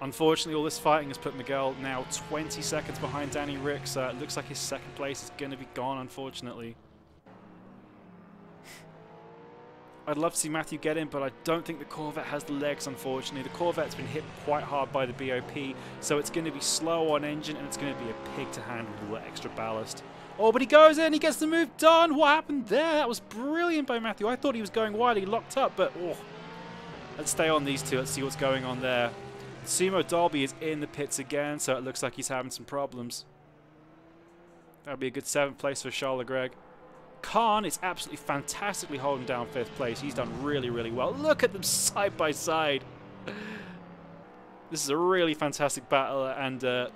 Unfortunately, all this fighting has put Miguel now 20 seconds behind Danny Rick, so it looks like his second place is going to be gone, unfortunately. I'd love to see Matthew get in, but I don't think the Corvette has the legs, unfortunately. The Corvette's been hit quite hard by the BOP, so it's going to be slow on engine, and it's going to be a pig to handle with all that extra ballast. Oh, but he goes in, he gets the move done! What happened there? That was brilliant by Matthew. I thought he was going wide, he locked up, but oh. Let's stay on these two, let's see what's going on there. Sumo Dolby is in the pits again, so it looks like he's having some problems. That would be a good 7th place for Charles Leclerc. Khan is absolutely fantastically holding down 5th place. He's done really, really well. Look at them side by side. This is a really fantastic battle, and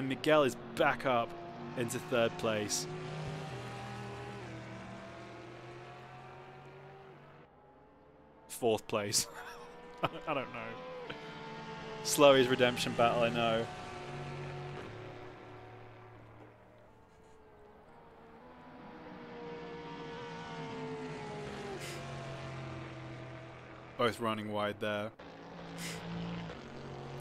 Miguel is back up into 3rd place. Fourth place. I don't know. Slowy's redemption battle, I know. Both running wide there.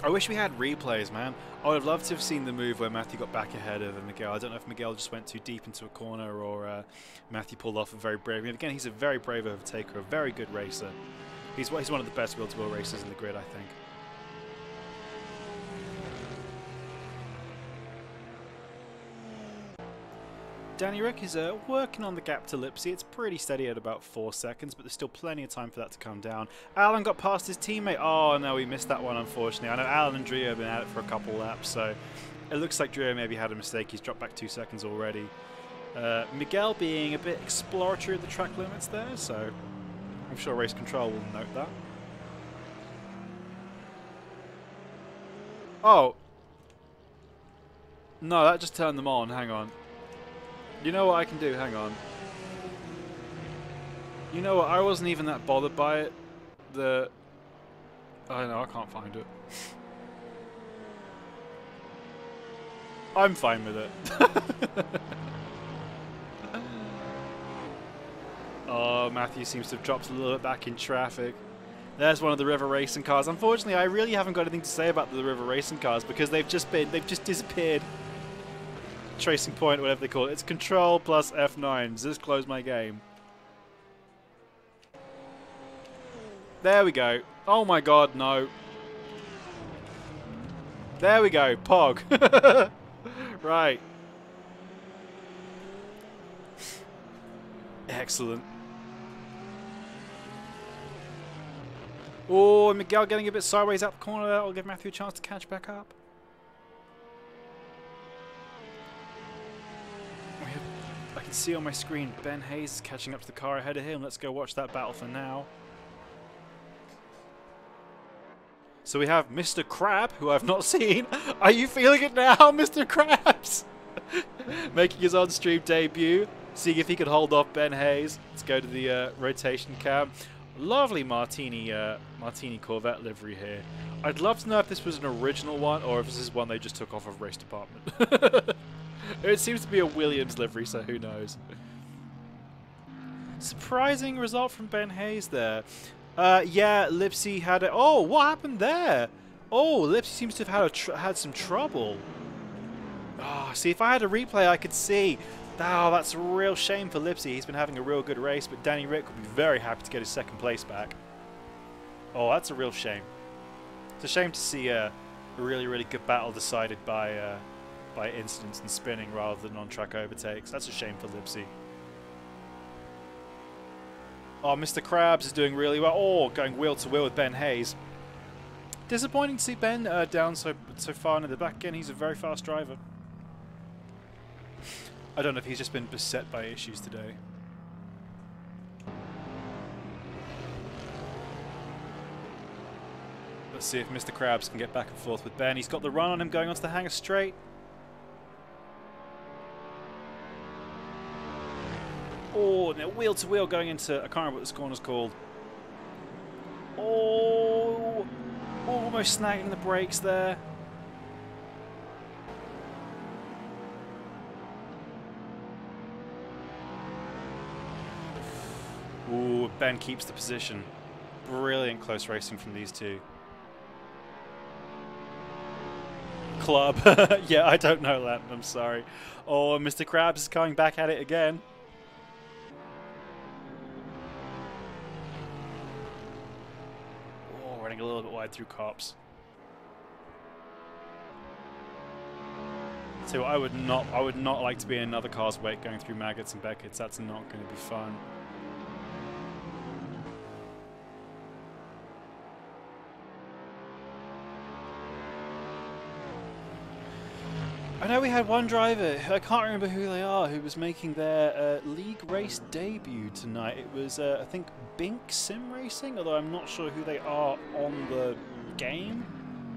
I wish we had replays, man. I would have loved to have seen the move where Matthew got back ahead of Miguel. I don't know if Miguel just went too deep into a corner or Matthew pulled off a very brave. And again, he's a very brave overtaker, a very good racer. He's one of the best wheel-to-wheel racers in the grid, I think. Danny Rick is working on the gap to Lipsy. It's pretty steady at about 4 seconds, but there's still plenty of time for that to come down. Alan got past his teammate. Oh, no, we missed that one, unfortunately. I know Alan and Drio have been at it for a couple laps, so It looks like Drio maybe had a mistake. He's dropped back 2 seconds already. Miguel being a bit exploratory of the track limits there, so I'm sure race control will note that. Oh. No, that just turned them on. Hang on. You know what I can do? Hang on. You know what? I wasn't even that bothered by it. I don't know. I can't find it. I'm fine with it. Oh, Matthew seems to have dropped a little bit back in traffic. There's one of the river racing cars. Unfortunately, I really haven't got anything to say about the river racing cars because they've just disappeared. Tracing point, whatever they call it. It's Control plus F9. Does this close my game? There we go. Oh my god, no. There we go. Pog. Right. Excellent. Oh, Miguel getting a bit sideways out the corner there. I'll give Matthew a chance to catch back up. I can see on my screen Ben Hayes is catching up to the car ahead of him. Let's go watch that battle for now. So we have Mr. Crab, who I've not seen. Are you feeling it now, Mr. Krabs? Making his on-stream debut. Seeing if he could hold off Ben Hayes. Let's go to the rotation cam. Lovely Martini Corvette livery here. I'd love to know if this was an original one or if this is one they just took off of race department. It seems to be a Williams livery, so who knows. Surprising result from Ben Hayes there. Yeah, Lipsy had it. Oh, what happened there? Oh, Lipsy seems to have had some trouble. Oh, see, if I had a replay, I could see. Oh, that's a real shame for Lipsy. He's been having a real good race, but Danny Rick would be very happy to get his second place back. Oh, that's a real shame. It's a shame to see a really, really good battle decided by incidents and spinning rather than on-track overtakes. That's a shame for Lipsy. Oh, Mr. Krabs is doing really well. Oh, going wheel to wheel with Ben Hayes. Disappointing to see Ben down so far into the back again. He's a very fast driver. I don't know if he's just been beset by issues today. Let's see if Mr. Krabs can get back and forth with Ben. He's got the run on him going onto the hanger straight. Oh, now wheel to wheel going into, I can't remember what this corner's called. Oh, almost snagging the brakes there. Ooh, Ben keeps the position. Brilliant close racing from these two. Club. Yeah, I don't know that. I'm sorry. Oh, Mr. Krabs is coming back at it again. Oh, running a little bit wide through cops. So I would not like to be in another car's wake going through Maggots and Beckett's. That's not going to be fun. I know we had one driver, I can't remember who they are, who was making their league race debut tonight. It was, I think, Bink Sim Racing, although I'm not sure who they are on the game.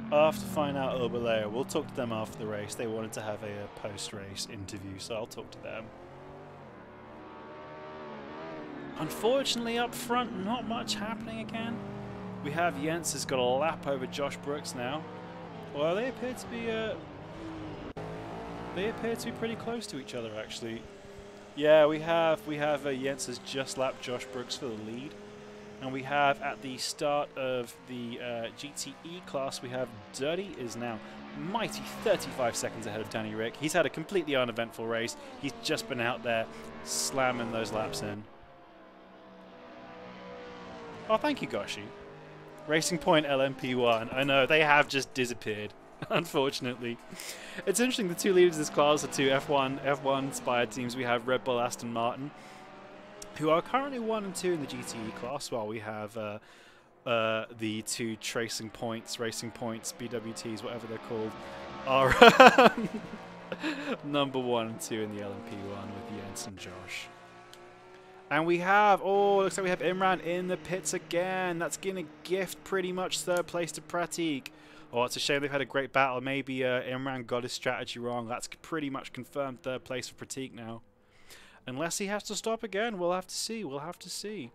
I'll have to find out a little bit later. We'll talk to them after the race. They wanted to have a post-race interview, so I'll talk to them. Unfortunately, up front, not much happening again. We have Jens has got a lap over Josh Brooks now. Well, they appear to be... They appear to be pretty close to each other, actually. Yeah, we have Jens has just lapped Josh Brooks for the lead, and we have at the start of the GTE class, we have Dirty is now mighty 35 seconds ahead of Danny Rick. He's had a completely uneventful race. He's just been out there slamming those laps in. Oh, thank you, Goshi. Racing Point LMP1. I know they have just disappeared. Unfortunately. It's interesting, the two leaders of this class are two F1 inspired teams. We have Red Bull Aston Martin, who are currently 1 and 2 in the GTE class, while we have the two Racing Points, BWTs, whatever they're called, Our number 1 and 2 in the LMP1 with Jens and Josh. And we have, oh, looks like we have Imran in the pits again. That's going to gift pretty much 3rd place to Pratik. Oh, it's a shame they've had a great battle. Maybe Imran got his strategy wrong. That's pretty much confirmed 3rd place for Pratik now. Unless he has to stop again, we'll have to see. We'll have to see.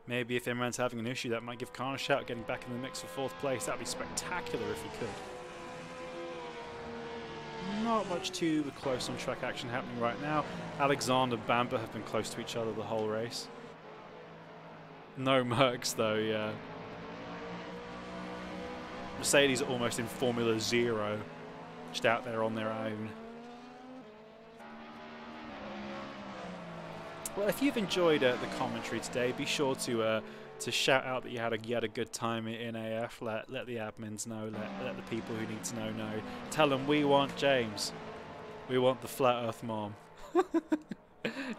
Maybe if Imran's having an issue, that might give Khan a shout getting back in the mix for 4th place. That'd be spectacular if he could. Not much too close on track action happening right now. Alexander and Bamber have been close to each other the whole race. No Mercs though, yeah. Mercedes are almost in Formula 0, just out there on their own. Well, if you've enjoyed the commentary today, be sure to shout out that you had a good time in AF. Let the admins know. Let the people who need to know. Tell them we want James. We want the flat Earth mom.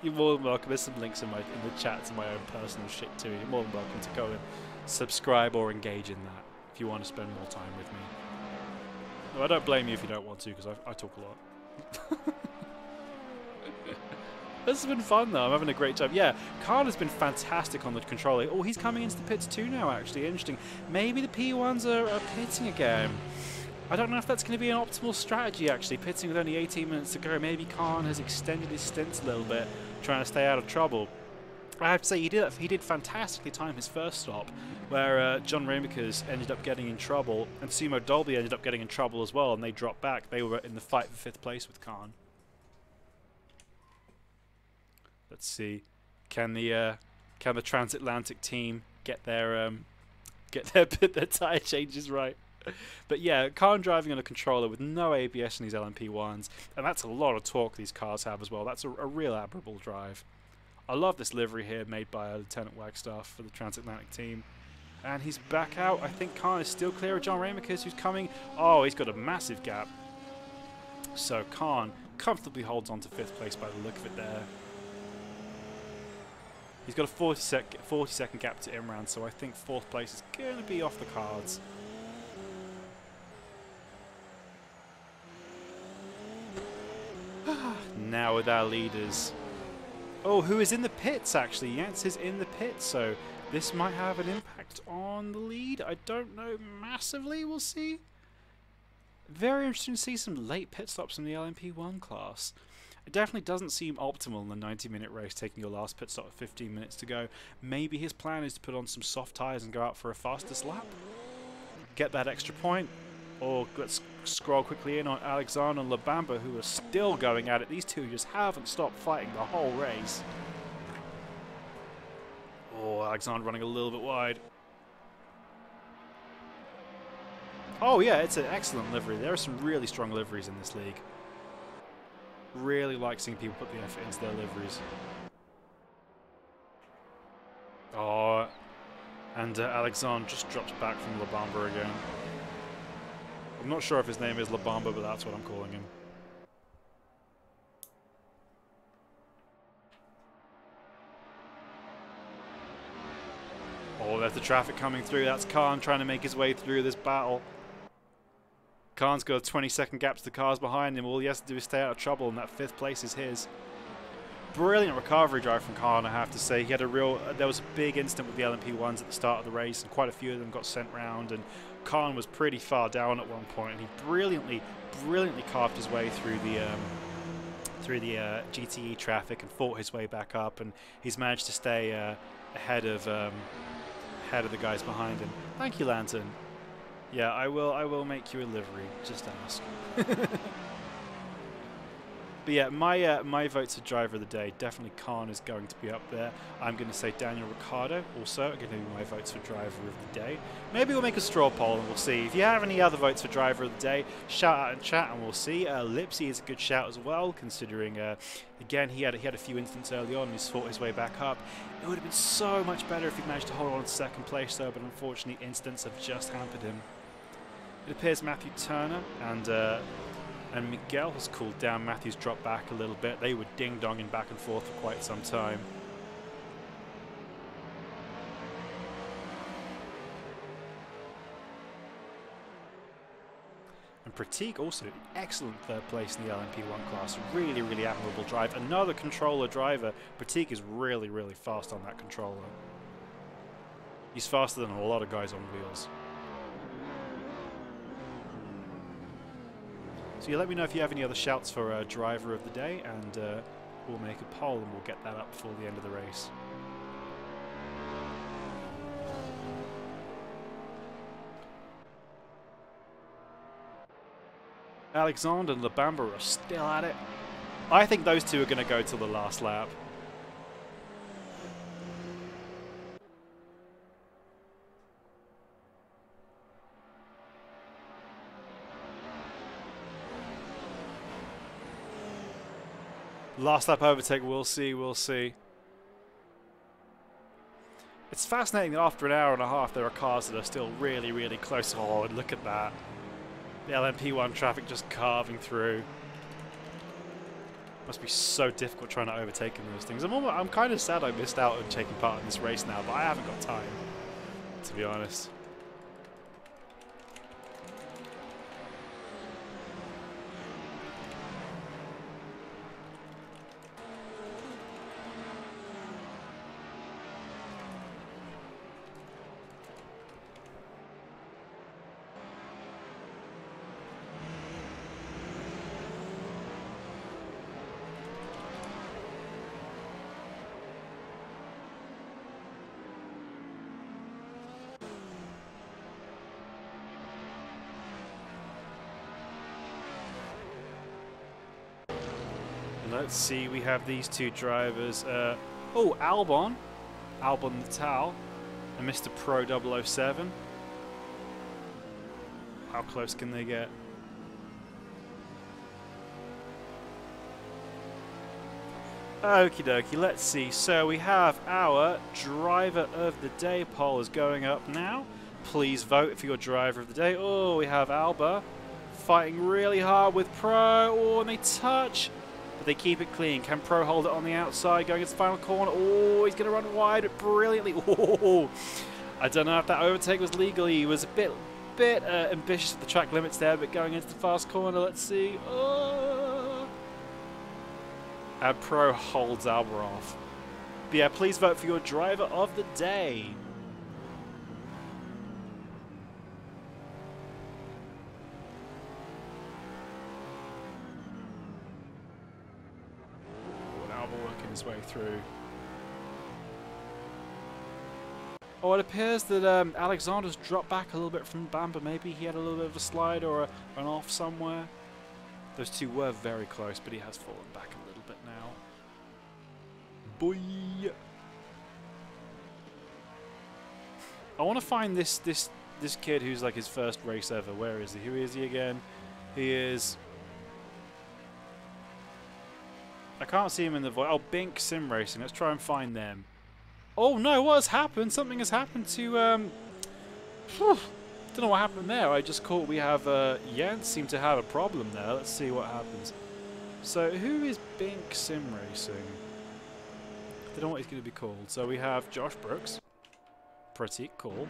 You're more than welcome. There's some links in the chat to my own personal shit too. You're more than welcome to go and subscribe or engage in that if you want to spend more time with me. No, I don't blame you if you don't want to, because I talk a lot. This has been fun though, I'm having a great time. Yeah, Khan has been fantastic on the controller. Oh, he's coming into the pits too now actually, interesting. Maybe the P1s are pitting again. I don't know if that's going to be an optimal strategy actually, pitting with only 18 minutes to go. Maybe Khan has extended his stints a little bit, trying to stay out of trouble. I have to say, he did fantastically time his first stop, where John Ramakers ended up getting in trouble, and Sumo Dolby ended up getting in trouble as well, and they dropped back. They were in the fight for 5th place with Khan. Let's see, can the transatlantic team get their tire changes right? But yeah, Khan driving on a controller with no ABS in these LMP1s, and that's a lot of torque these cars have as well. That's a real admirable drive. I love this livery here made by Lieutenant Wagstaff for the transatlantic team. And he's back out. I think Khan is still clear of John Ramakers, who's coming. Oh, he's got a massive gap. So Khan comfortably holds on to 5th place by the look of it there. He's got a 40-second gap to Imran, so I think 4th place is going to be off the cards. Now with our leaders. Oh, who is in the pits actually? Jens is in the pits, so this might have an impact on the lead. I don't know massively, we'll see. Very interesting to see some late pit stops in the LMP1 class. It definitely doesn't seem optimal in the 90-minute race, taking your last pit stop at 15 minutes to go. Maybe his plan is to put on some soft tyres and go out for a fastest lap. Get that extra point. Or let's scroll quickly in on Alexander and Labamba, who are still going at it. These two just haven't stopped fighting the whole race. Oh, Alexander running a little bit wide. Oh yeah, it's an excellent livery. There are some really strong liveries in this league. Really like seeing people put the effort into their liveries. Oh, and Alexander just drops back from Labamba again. I'm not sure if his name is Labamba, but that's what I'm calling him. Oh, there's the traffic coming through. That's Khan trying to make his way through this battle. Khan's got a 20-second gap to the cars behind him. All he has to do is stay out of trouble, and that 5th place is his. Brilliant recovery drive from Khan, I have to say. He had there was a big incident with the LMP1s at the start of the race, and quite a few of them got sent round, and Khan was pretty far down at one point, and he brilliantly carved his way through the GTE traffic and fought his way back up, and he's managed to stay ahead of the guys behind him. Thank you, Lantern. Yeah, I will make you a livery. Just ask. But yeah, my votes for driver of the day, definitely Khan is going to be up there. I'm going to say Daniel Ricciardo also are going to be my votes for driver of the day. Maybe we'll make a straw poll and we'll see. If you have any other votes for driver of the day, shout out in chat and we'll see. Lipsy is a good shout as well, considering again he had a few incidents early on and he's fought his way back up. It would have been so much better if he'd managed to hold on to 2nd place though, but unfortunately incidents have just hampered him. It appears Matthew Turner and Miguel has cooled down. Matthew's dropped back a little bit. They were ding-donging back and forth for quite some time. Pratik also excellent third place in the LMP1 class. Really, really admirable drive. Another controller driver. Pratik is really, really fast on that controller. He's faster than a lot of guys on wheels. So you let me know if you have any other shouts for driver of the day, and we'll make a poll and we'll get that up before the end of the race. Alexander and Labamba are still at it. I think those two are going to go till the last lap. Last lap overtake, we'll see, we'll see. It's fascinating that after an hour and a half there are cars that are still really, really close. Oh, and look at that. The LMP1 traffic just carving through. Must be so difficult trying to overtake in those things. I'm kind of sad I missed out on taking part in this race now, but I haven't got time, to be honest. Let's see, we have these two drivers. Oh, Albon Natal, and Mr. Pro 007. How close can they get? Okie dokie, let's see. So we have our driver of the day poll is going up now. Please vote for your driver of the day. Oh, we have Alba fighting really hard with Pro. Oh, and they touch. But they keep it clean. Can Pro hold it on the outside going into the final corner? Oh, he's going to run wide brilliantly. Oh, I don't know if that overtake was legal. He was a bit ambitious with the track limits there, but going into the fast corner, let's see. Oh. And Pro holds Alba off. But yeah, please vote for your driver of the day. His way through. Oh, it appears that Alexander's dropped back a little bit from Bamba. Maybe he had a little bit of a slide or an off somewhere. Those two were very close, but he has fallen back a little bit now. Boy! I want to find this kid who's like his first race ever. Where is he? Who is he again? He is... I can't see him in the voice. Oh, Bink Sim Racing. Let's try and find them. Oh no, what has happened? Something has happened to... Don't know what happened there. I just caught we have... Jens seemed to have a problem there. Let's see what happens. So, who is Bink Sim Racing? I don't know what he's going to be called. So we have Josh Brooks. Pratik Kaul.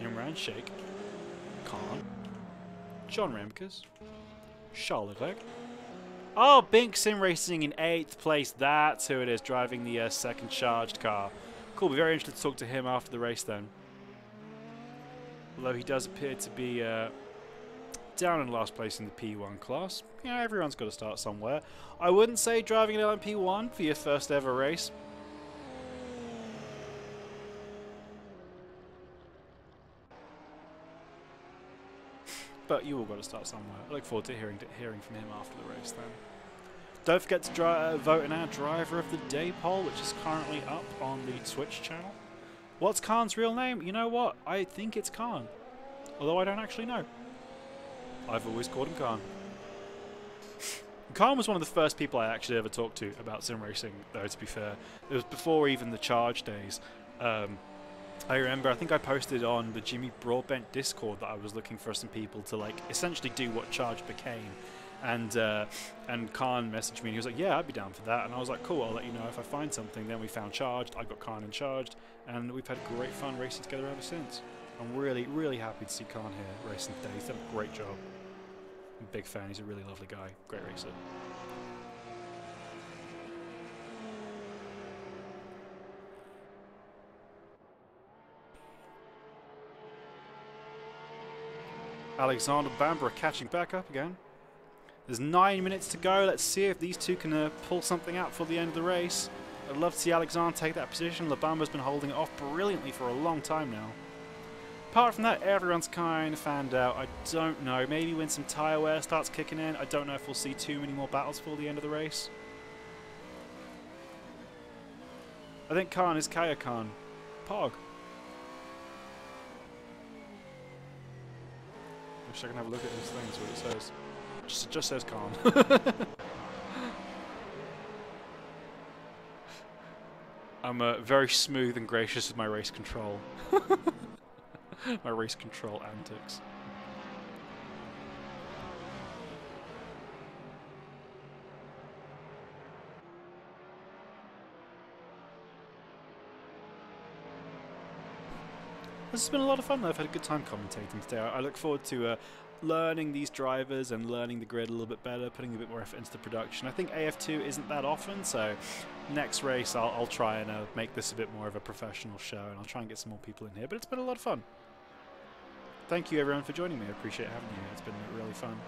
Imran Sheikh. Khan. John Remkes. Charlotte Leclerc. Oh, Bink Sim Racing in 8th place. That's who it is, driving the second charged car. Cool, be very interested to talk to him after the race then. Although he does appear to be down in last place in the P1 class. Yeah, everyone's got to start somewhere. I wouldn't say driving an LMP1 for your first ever race. But you all got to start somewhere. I look forward to hearing from him after the race then. Don't forget to vote in our Driver of the Day poll, which is currently up on the Twitch channel. What's Khan's real name? You know what? I think it's Khan. Although I don't actually know. I've always called him Khan. Khan was one of the first people I actually ever talked to about sim racing, though, to be fair. It was before even the Charge days. I remember, I think I posted on the Jimmy Broadbent Discord that I was looking for some people to, like, essentially do what Charge became. And Khan messaged me and he was like, yeah, I'd be down for that. And I was like, cool, I'll let you know if I find something. Then we found Charged, I got Khan in Charged, and we've had great fun racing together ever since. I'm really, really happy to see Khan here racing today. He's done a great job. I'm a big fan. He's a really lovely guy. Great racer. Alexander Bamber catching back up again. There's 9 minutes to go. Let's see if these two can pull something out for the end of the race. I'd love to see Alexander take that position. Labamba's been holding it off brilliantly for a long time now. Apart from that, everyone's kind of fanned out. I don't know. Maybe when some tyre wear starts kicking in, I don't know if we'll see too many more battles for the end of the race. I think Khan is Kaya Khan. Pog. Wish I can have a look at this thing and see what it says. Just says Khan. I'm very smooth and gracious with my race control. My race control antics. This has been a lot of fun though. I've had a good time commentating today. I look forward to learning these drivers and learning the grid a little bit better, putting a bit more effort into the production. I think AF2 isn't that often, so next race I'll try and make this a bit more of a professional show, and I'll try and get some more people in here. But it's been a lot of fun. Thank you everyone for joining me. I appreciate having you. It's been really fun.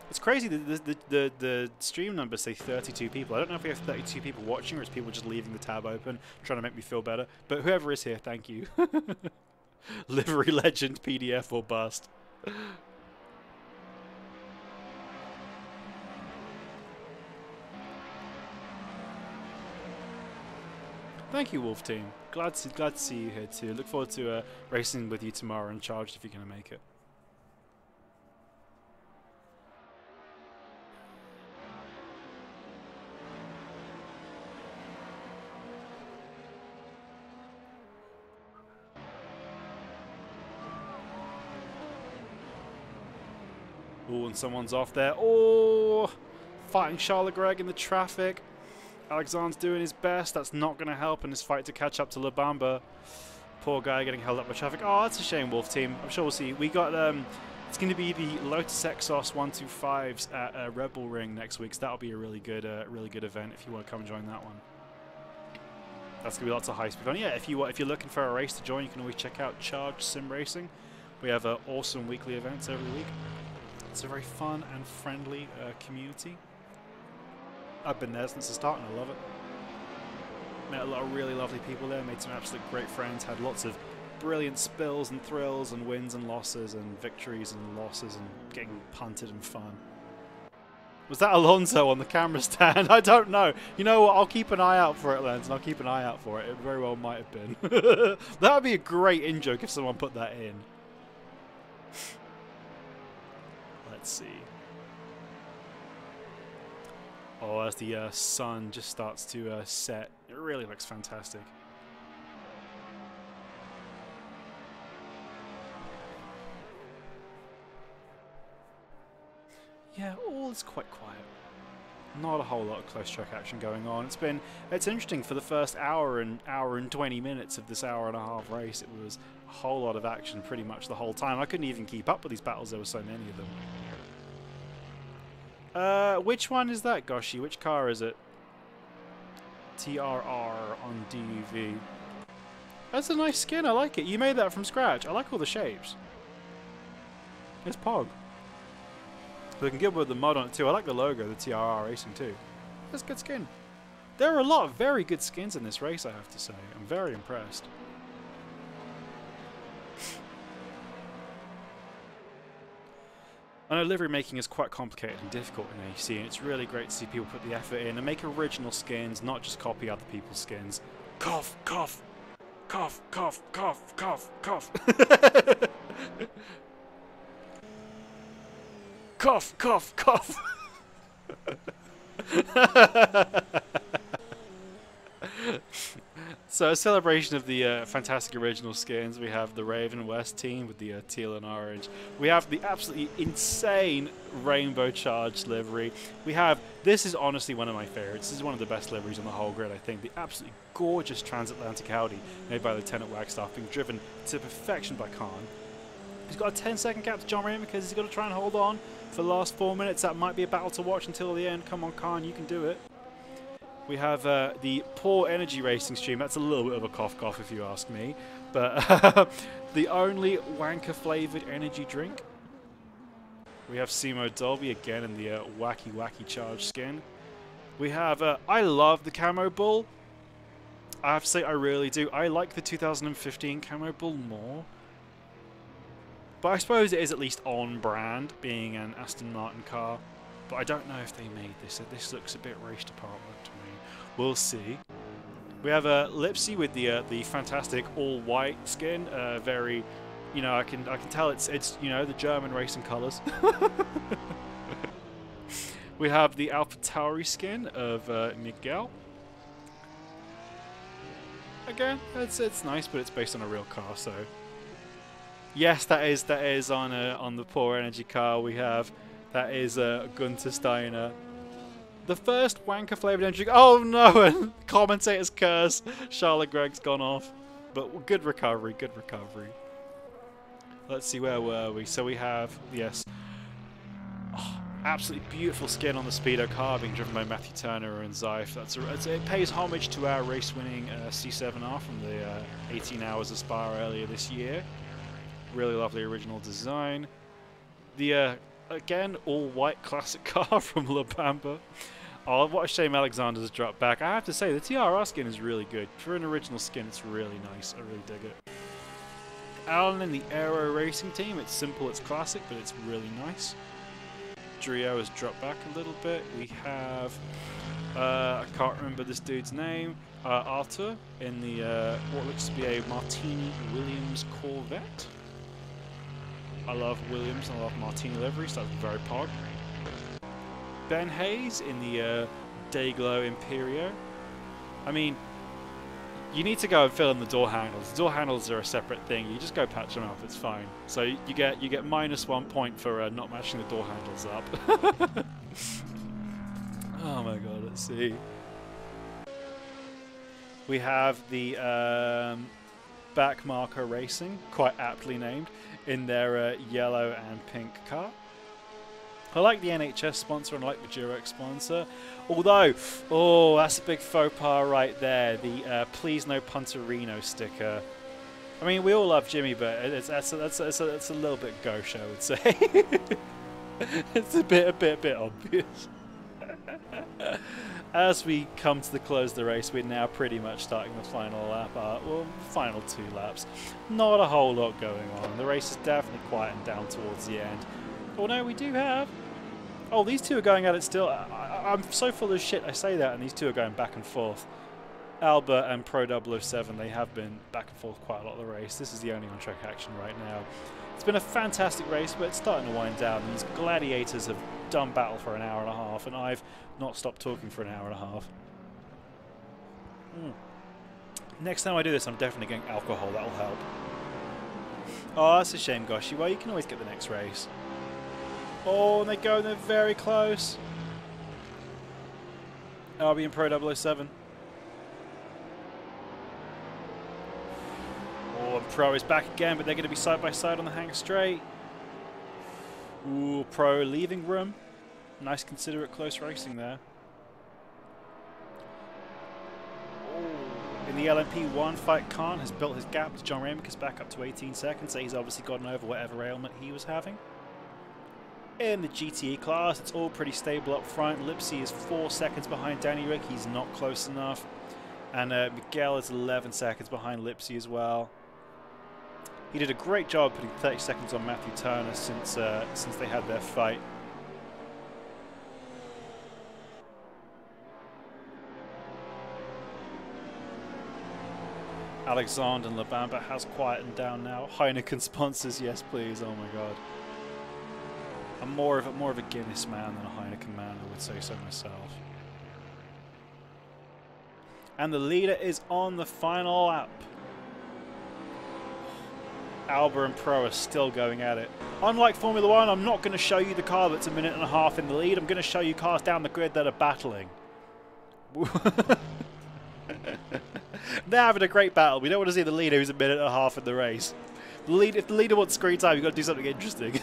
It's crazy that the stream numbers say 32 people. I don't know if we have 32 people watching or it's people just leaving the tab open, trying to make me feel better. But whoever is here, thank you. Livery legend, PDF or bust. Thank you, Wolf Team. Glad to see you here too. Look forward to racing with you tomorrow and Charged if you're going to make it. Oh, and someone's off there. Oh, fighting Charles Leclerc in the traffic. Alexander's doing his best. That's not going to help in his fight to catch up to Labamba. Poor guy getting held up by traffic. Oh, that's a shame, Wolf Team. I'm sure we'll see. We got it's going to be the Lotus Exos 125s at Rebel Ring next week. So that'll be a really good event if you want to come join that one. That's going to be lots of high speed fun. Yeah, if you're looking for a race to join, you can always check out Charged Sim Racing. We have awesome weekly events every week. It's a very fun and friendly community. I've been there since the start and I love it. Met a lot of really lovely people there, made some absolute great friends, had lots of brilliant spills and thrills and wins and losses and victories and losses and getting punted and fun. Was that Alonso on the camera stand? I don't know. You know what? I'll keep an eye out for it, Lance, and I'll keep an eye out for it. It very well might have been. That would be a great in-joke if someone put that in. Let's see. Oh, as the sun just starts to set, it really looks fantastic. Yeah, all is quite quiet. Not a whole lot of close track action going on. It's interesting for the first hour and 20 minutes of this hour-and-a-half race. It was a whole lot of action pretty much the whole time. I couldn't even keep up with these battles. There were so many of them. Which one is that, Goshi? Which car is it? TRR on DUV. That's a nice skin. I like it. You made that from scratch. I like all the shapes. It's Pog. Looking good with the mud on it too. I like the logo, the TRR Racing too. That's good skin. There are a lot of very good skins in this race, I have to say. I'm very impressed. I know livery making is quite complicated and difficult in AC, and it's really great to see people put the effort in and make original skins, not just copy other people's skins. Cough, cough, cough, cough, cough, cough, cough. Cough, cough, cough. So a celebration of the fantastic original skins. We have the Raven West team with the teal and orange. We have the absolutely insane Rainbow Charged livery. We have, this is honestly one of my favorites. This is one of the best liveries on the whole grid, I think. The absolutely gorgeous transatlantic Audi made by Lieutenant Wagstaff, being driven to perfection by Khan. He's got a 10-second gap to John Ray because he's got to try and hold on for the last 4 minutes. That might be a battle to watch until the end. Come on, Khan, you can do it. We have the Poor Energy Racing stream. That's a little bit of a cough if you ask me. But the only wanker-flavoured energy drink. We have Simo Dolby again in the wacky charge skin. We have, I love the Camo Bull. I have to say, I really do. I like the 2015 Camo Bull more. But I suppose it is at least on brand, being an Aston Martin car. But I don't know if they made this. This looks a bit race department to me. We'll see. We have Lipsy with the fantastic all-white skin. Very, you know, I can tell it's you know, the German racing colours. We have the AlphaTauri skin of Miguel. Again, it's nice, but it's based on a real car, so yes, that is on the Poor Energy car. We have that is Gunther Steiner, the first wanker flavored energy. Oh no! And commentator's curse. Charlotte Gregg's gone off, but good recovery. Good recovery. Let's see, where were we? So we have, yes, oh, absolutely beautiful skin on the Speedo car being driven by Matthew Turner and Zeif. It pays homage to our race-winning C7R from the 18 Hours of Spa earlier this year. Really lovely original design. The, again, all-white classic car from La Bamba. Oh, what a shame Alexander's dropped back. I have to say, the TRR skin is really good. For an original skin, it's really nice. I really dig it. Alan in the Aero Racing team. It's simple, it's classic, but it's really nice. Drio has dropped back a little bit. We have, I can't remember this dude's name, Arthur in the, what looks to be a Martini Williams Corvette. I love Williams and I love Martini liveries, so that's very pog. Ben Hayes in the Dayglow Imperio. I mean, you need to go and fill in the door handles. The door handles are a separate thing. You just go patch them up, it's fine. So you get -1 point for not matching the door handles up. Oh my god, let's see. We have the Back Marker Racing, quite aptly named, in their yellow and pink car. I like the NHS sponsor and I like the Durex sponsor. Although, oh, that's a big faux pas right there. The Please No Punterino sticker. I mean, we all love Jimmy, but that's a little bit gauche, I would say. It's a bit obvious. As we come to the close of the race, we're now pretty much starting the final lap. Well, final 2 laps. Not a whole lot going on. The race is definitely quieting down towards the end. Oh no, we do have... Oh, these two are going at it still. I'm so full of shit I say that, and these two are going back and forth. Albert and Pro 007, they have been back and forth quite a lot of the race. This is the only on-track action right now. It's been a fantastic race, but it's starting to wind down. These gladiators have done battle for an hour and a half, and I've not stopped talking for an hour and a half. Next time I do this, I'm definitely getting alcohol. That'll help. Oh, that's a shame, Goshi. Well, you can always get the next race. Oh, and they go, and they're very close. RB and Pro 007. Oh, and Pro is back again, but they're going to be side by side on the hang straight. Ooh, Pro leaving room. Nice, considerate, close racing there. In the LMP1 fight, Khan has built his gap to John Ramicus back up to 18 seconds, so he's obviously gotten over whatever ailment he was having. In the GTE class, it's all pretty stable up front. Lipsy is 4 seconds behind Danny Rick. He's not close enough. And Miguel is 11 seconds behind Lipsy as well. He did a great job putting 30 seconds on Matthew Turner since they had their fight. Alexander and La Bamba has quietened down now. Heineken sponsors, yes please. Oh my god. I'm more of a Guinness man than a Heineken man, I would say so myself. And the leader is on the final lap. Alba and Pro are still going at it. Unlike Formula 1, I'm not going to show you the car that's a minute and a half in the lead. I'm going to show you cars down the grid that are battling. They're having a great battle. We don't want to see the leader who's a minute and a half in the race. If the leader wants screen time, you've got to do something interesting.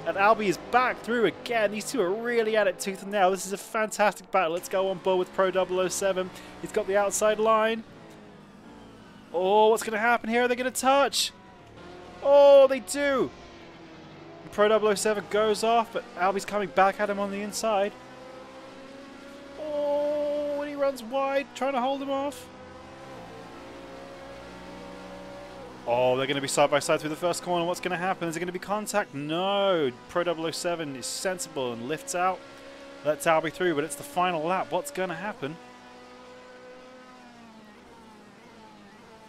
And Albie is back through again. These two are really at it tooth and nail. This is a fantastic battle. Let's go on board with Pro 007. He's got the outside line. Oh, what's going to happen here? Are they going to touch? Oh, they do. Pro 007 goes off, but Albie's coming back at him on the inside. Oh, and he runs wide, trying to hold him off. Oh, they're going to be side by side through the first corner. What's going to happen? Is there going to be contact? No. Pro 007 is sensible and lifts out. Lets Albie through, but it's the final lap. What's going to happen?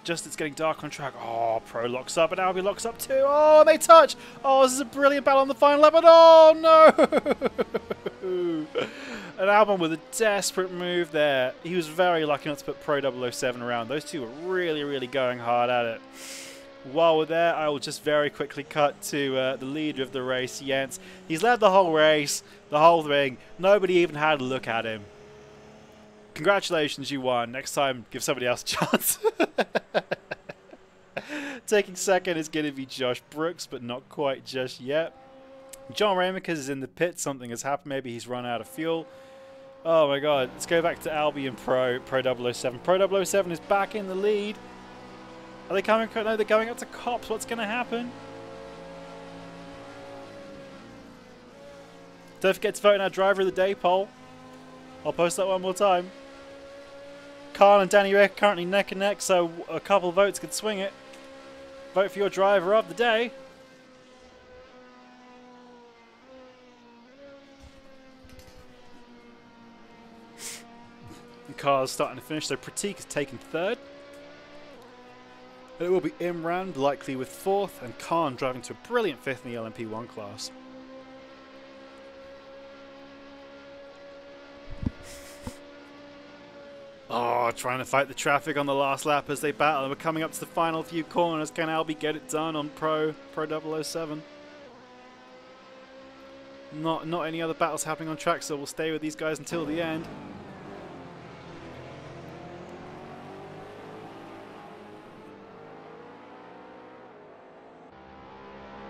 Just it's getting dark on track. Oh, Pro locks up and Albie locks up too. Oh, they touch. Oh, this is a brilliant battle on the final lap. And oh, no. An Albon with a desperate move there. He was very lucky not to put Pro 007 around. Those two were really, really going hard at it. While we're there, I will just very quickly cut to the leader of the race, Jens. He's led the whole race, the whole thing. Nobody even had a look at him. Congratulations, you won. Next time, give somebody else a chance. Taking second is going to be Josh Brooks, but not quite just yet. John Ramekers is in the pit. Something has happened. Maybe he's run out of fuel. Oh my god. Let's go back to Albie and Pro 007. Pro 007 is back in the lead. Are they coming? No, they're going up to Cops. What's going to happen? Don't forget to vote in our Driver of the Day poll. I'll post that one more time. Carl and Danny Rick currently neck and neck, so a couple of votes could swing it. Vote for your Driver of the Day. The car's starting to finish, so Pratik is taken third. It will be Imran likely with fourth, and Khan driving to a brilliant fifth in the LMP1 class. Oh, trying to fight the traffic on the last lap as they battle. We're coming up to the final few corners. Can Albie get it done on Pro 007? Not any other battles happening on track, so we'll stay with these guys until the end.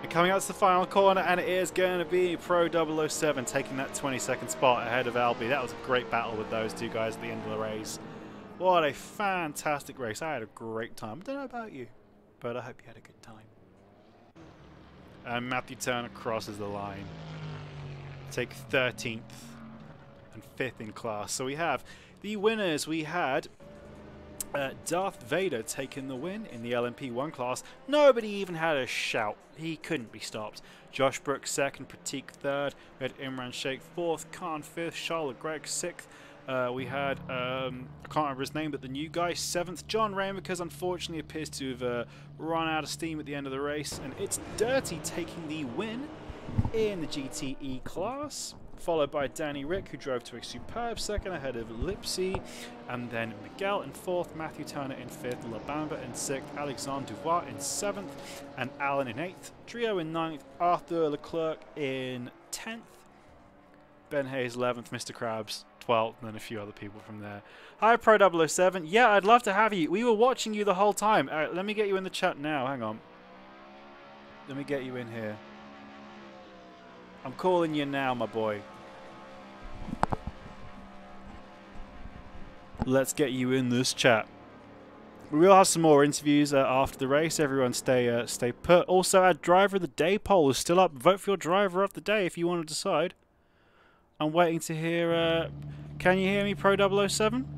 And coming out to the final corner, and it is going to be Pro 007 taking that 22nd spot ahead of Albie. That was a great battle with those two guys at the end of the race. What a fantastic race. I had a great time. I don't know about you, but I hope you had a good time. And Matthew Turner crosses the line. Take 13th and 5th in class. So we have the winners. We had Darth Vader taking the win in the LMP1 class. Nobody even had a shout. He couldn't be stopped. Josh Brooks second, Pratik third. We had Imran Sheikh fourth, Khan fifth, Charlotte Gregg sixth. We had, I can't remember his name, but the new guy, 7th. John Ramekers unfortunately appears to have run out of steam at the end of the race. And it's Dirty taking the win in the GTE class. Followed by Danny Rick, who drove to a superb second ahead of Lipsy. And then Miguel in 4th, Matthew Turner in 5th, La Bamba in 6th, Alexandre Duvois in 7th, and Alan in 8th. Trio in 9th, Arthur Leclerc in 10th, Ben Hayes 11th, Mr. Krabs 12th, and then a few other people from there. Hi, Pro 007. Yeah, I'd love to have you. We were watching you the whole time. All right, let me get you in the chat now. Hang on. Let me get you in here. I'm calling you now, my boy. Let's get you in this chat. We will have some more interviews after the race. Everyone stay put. Also, our Driver of the Day poll is still up. Vote for your Driver of the Day if you want to decide. I'm waiting to hear... can you hear me, Pro 007?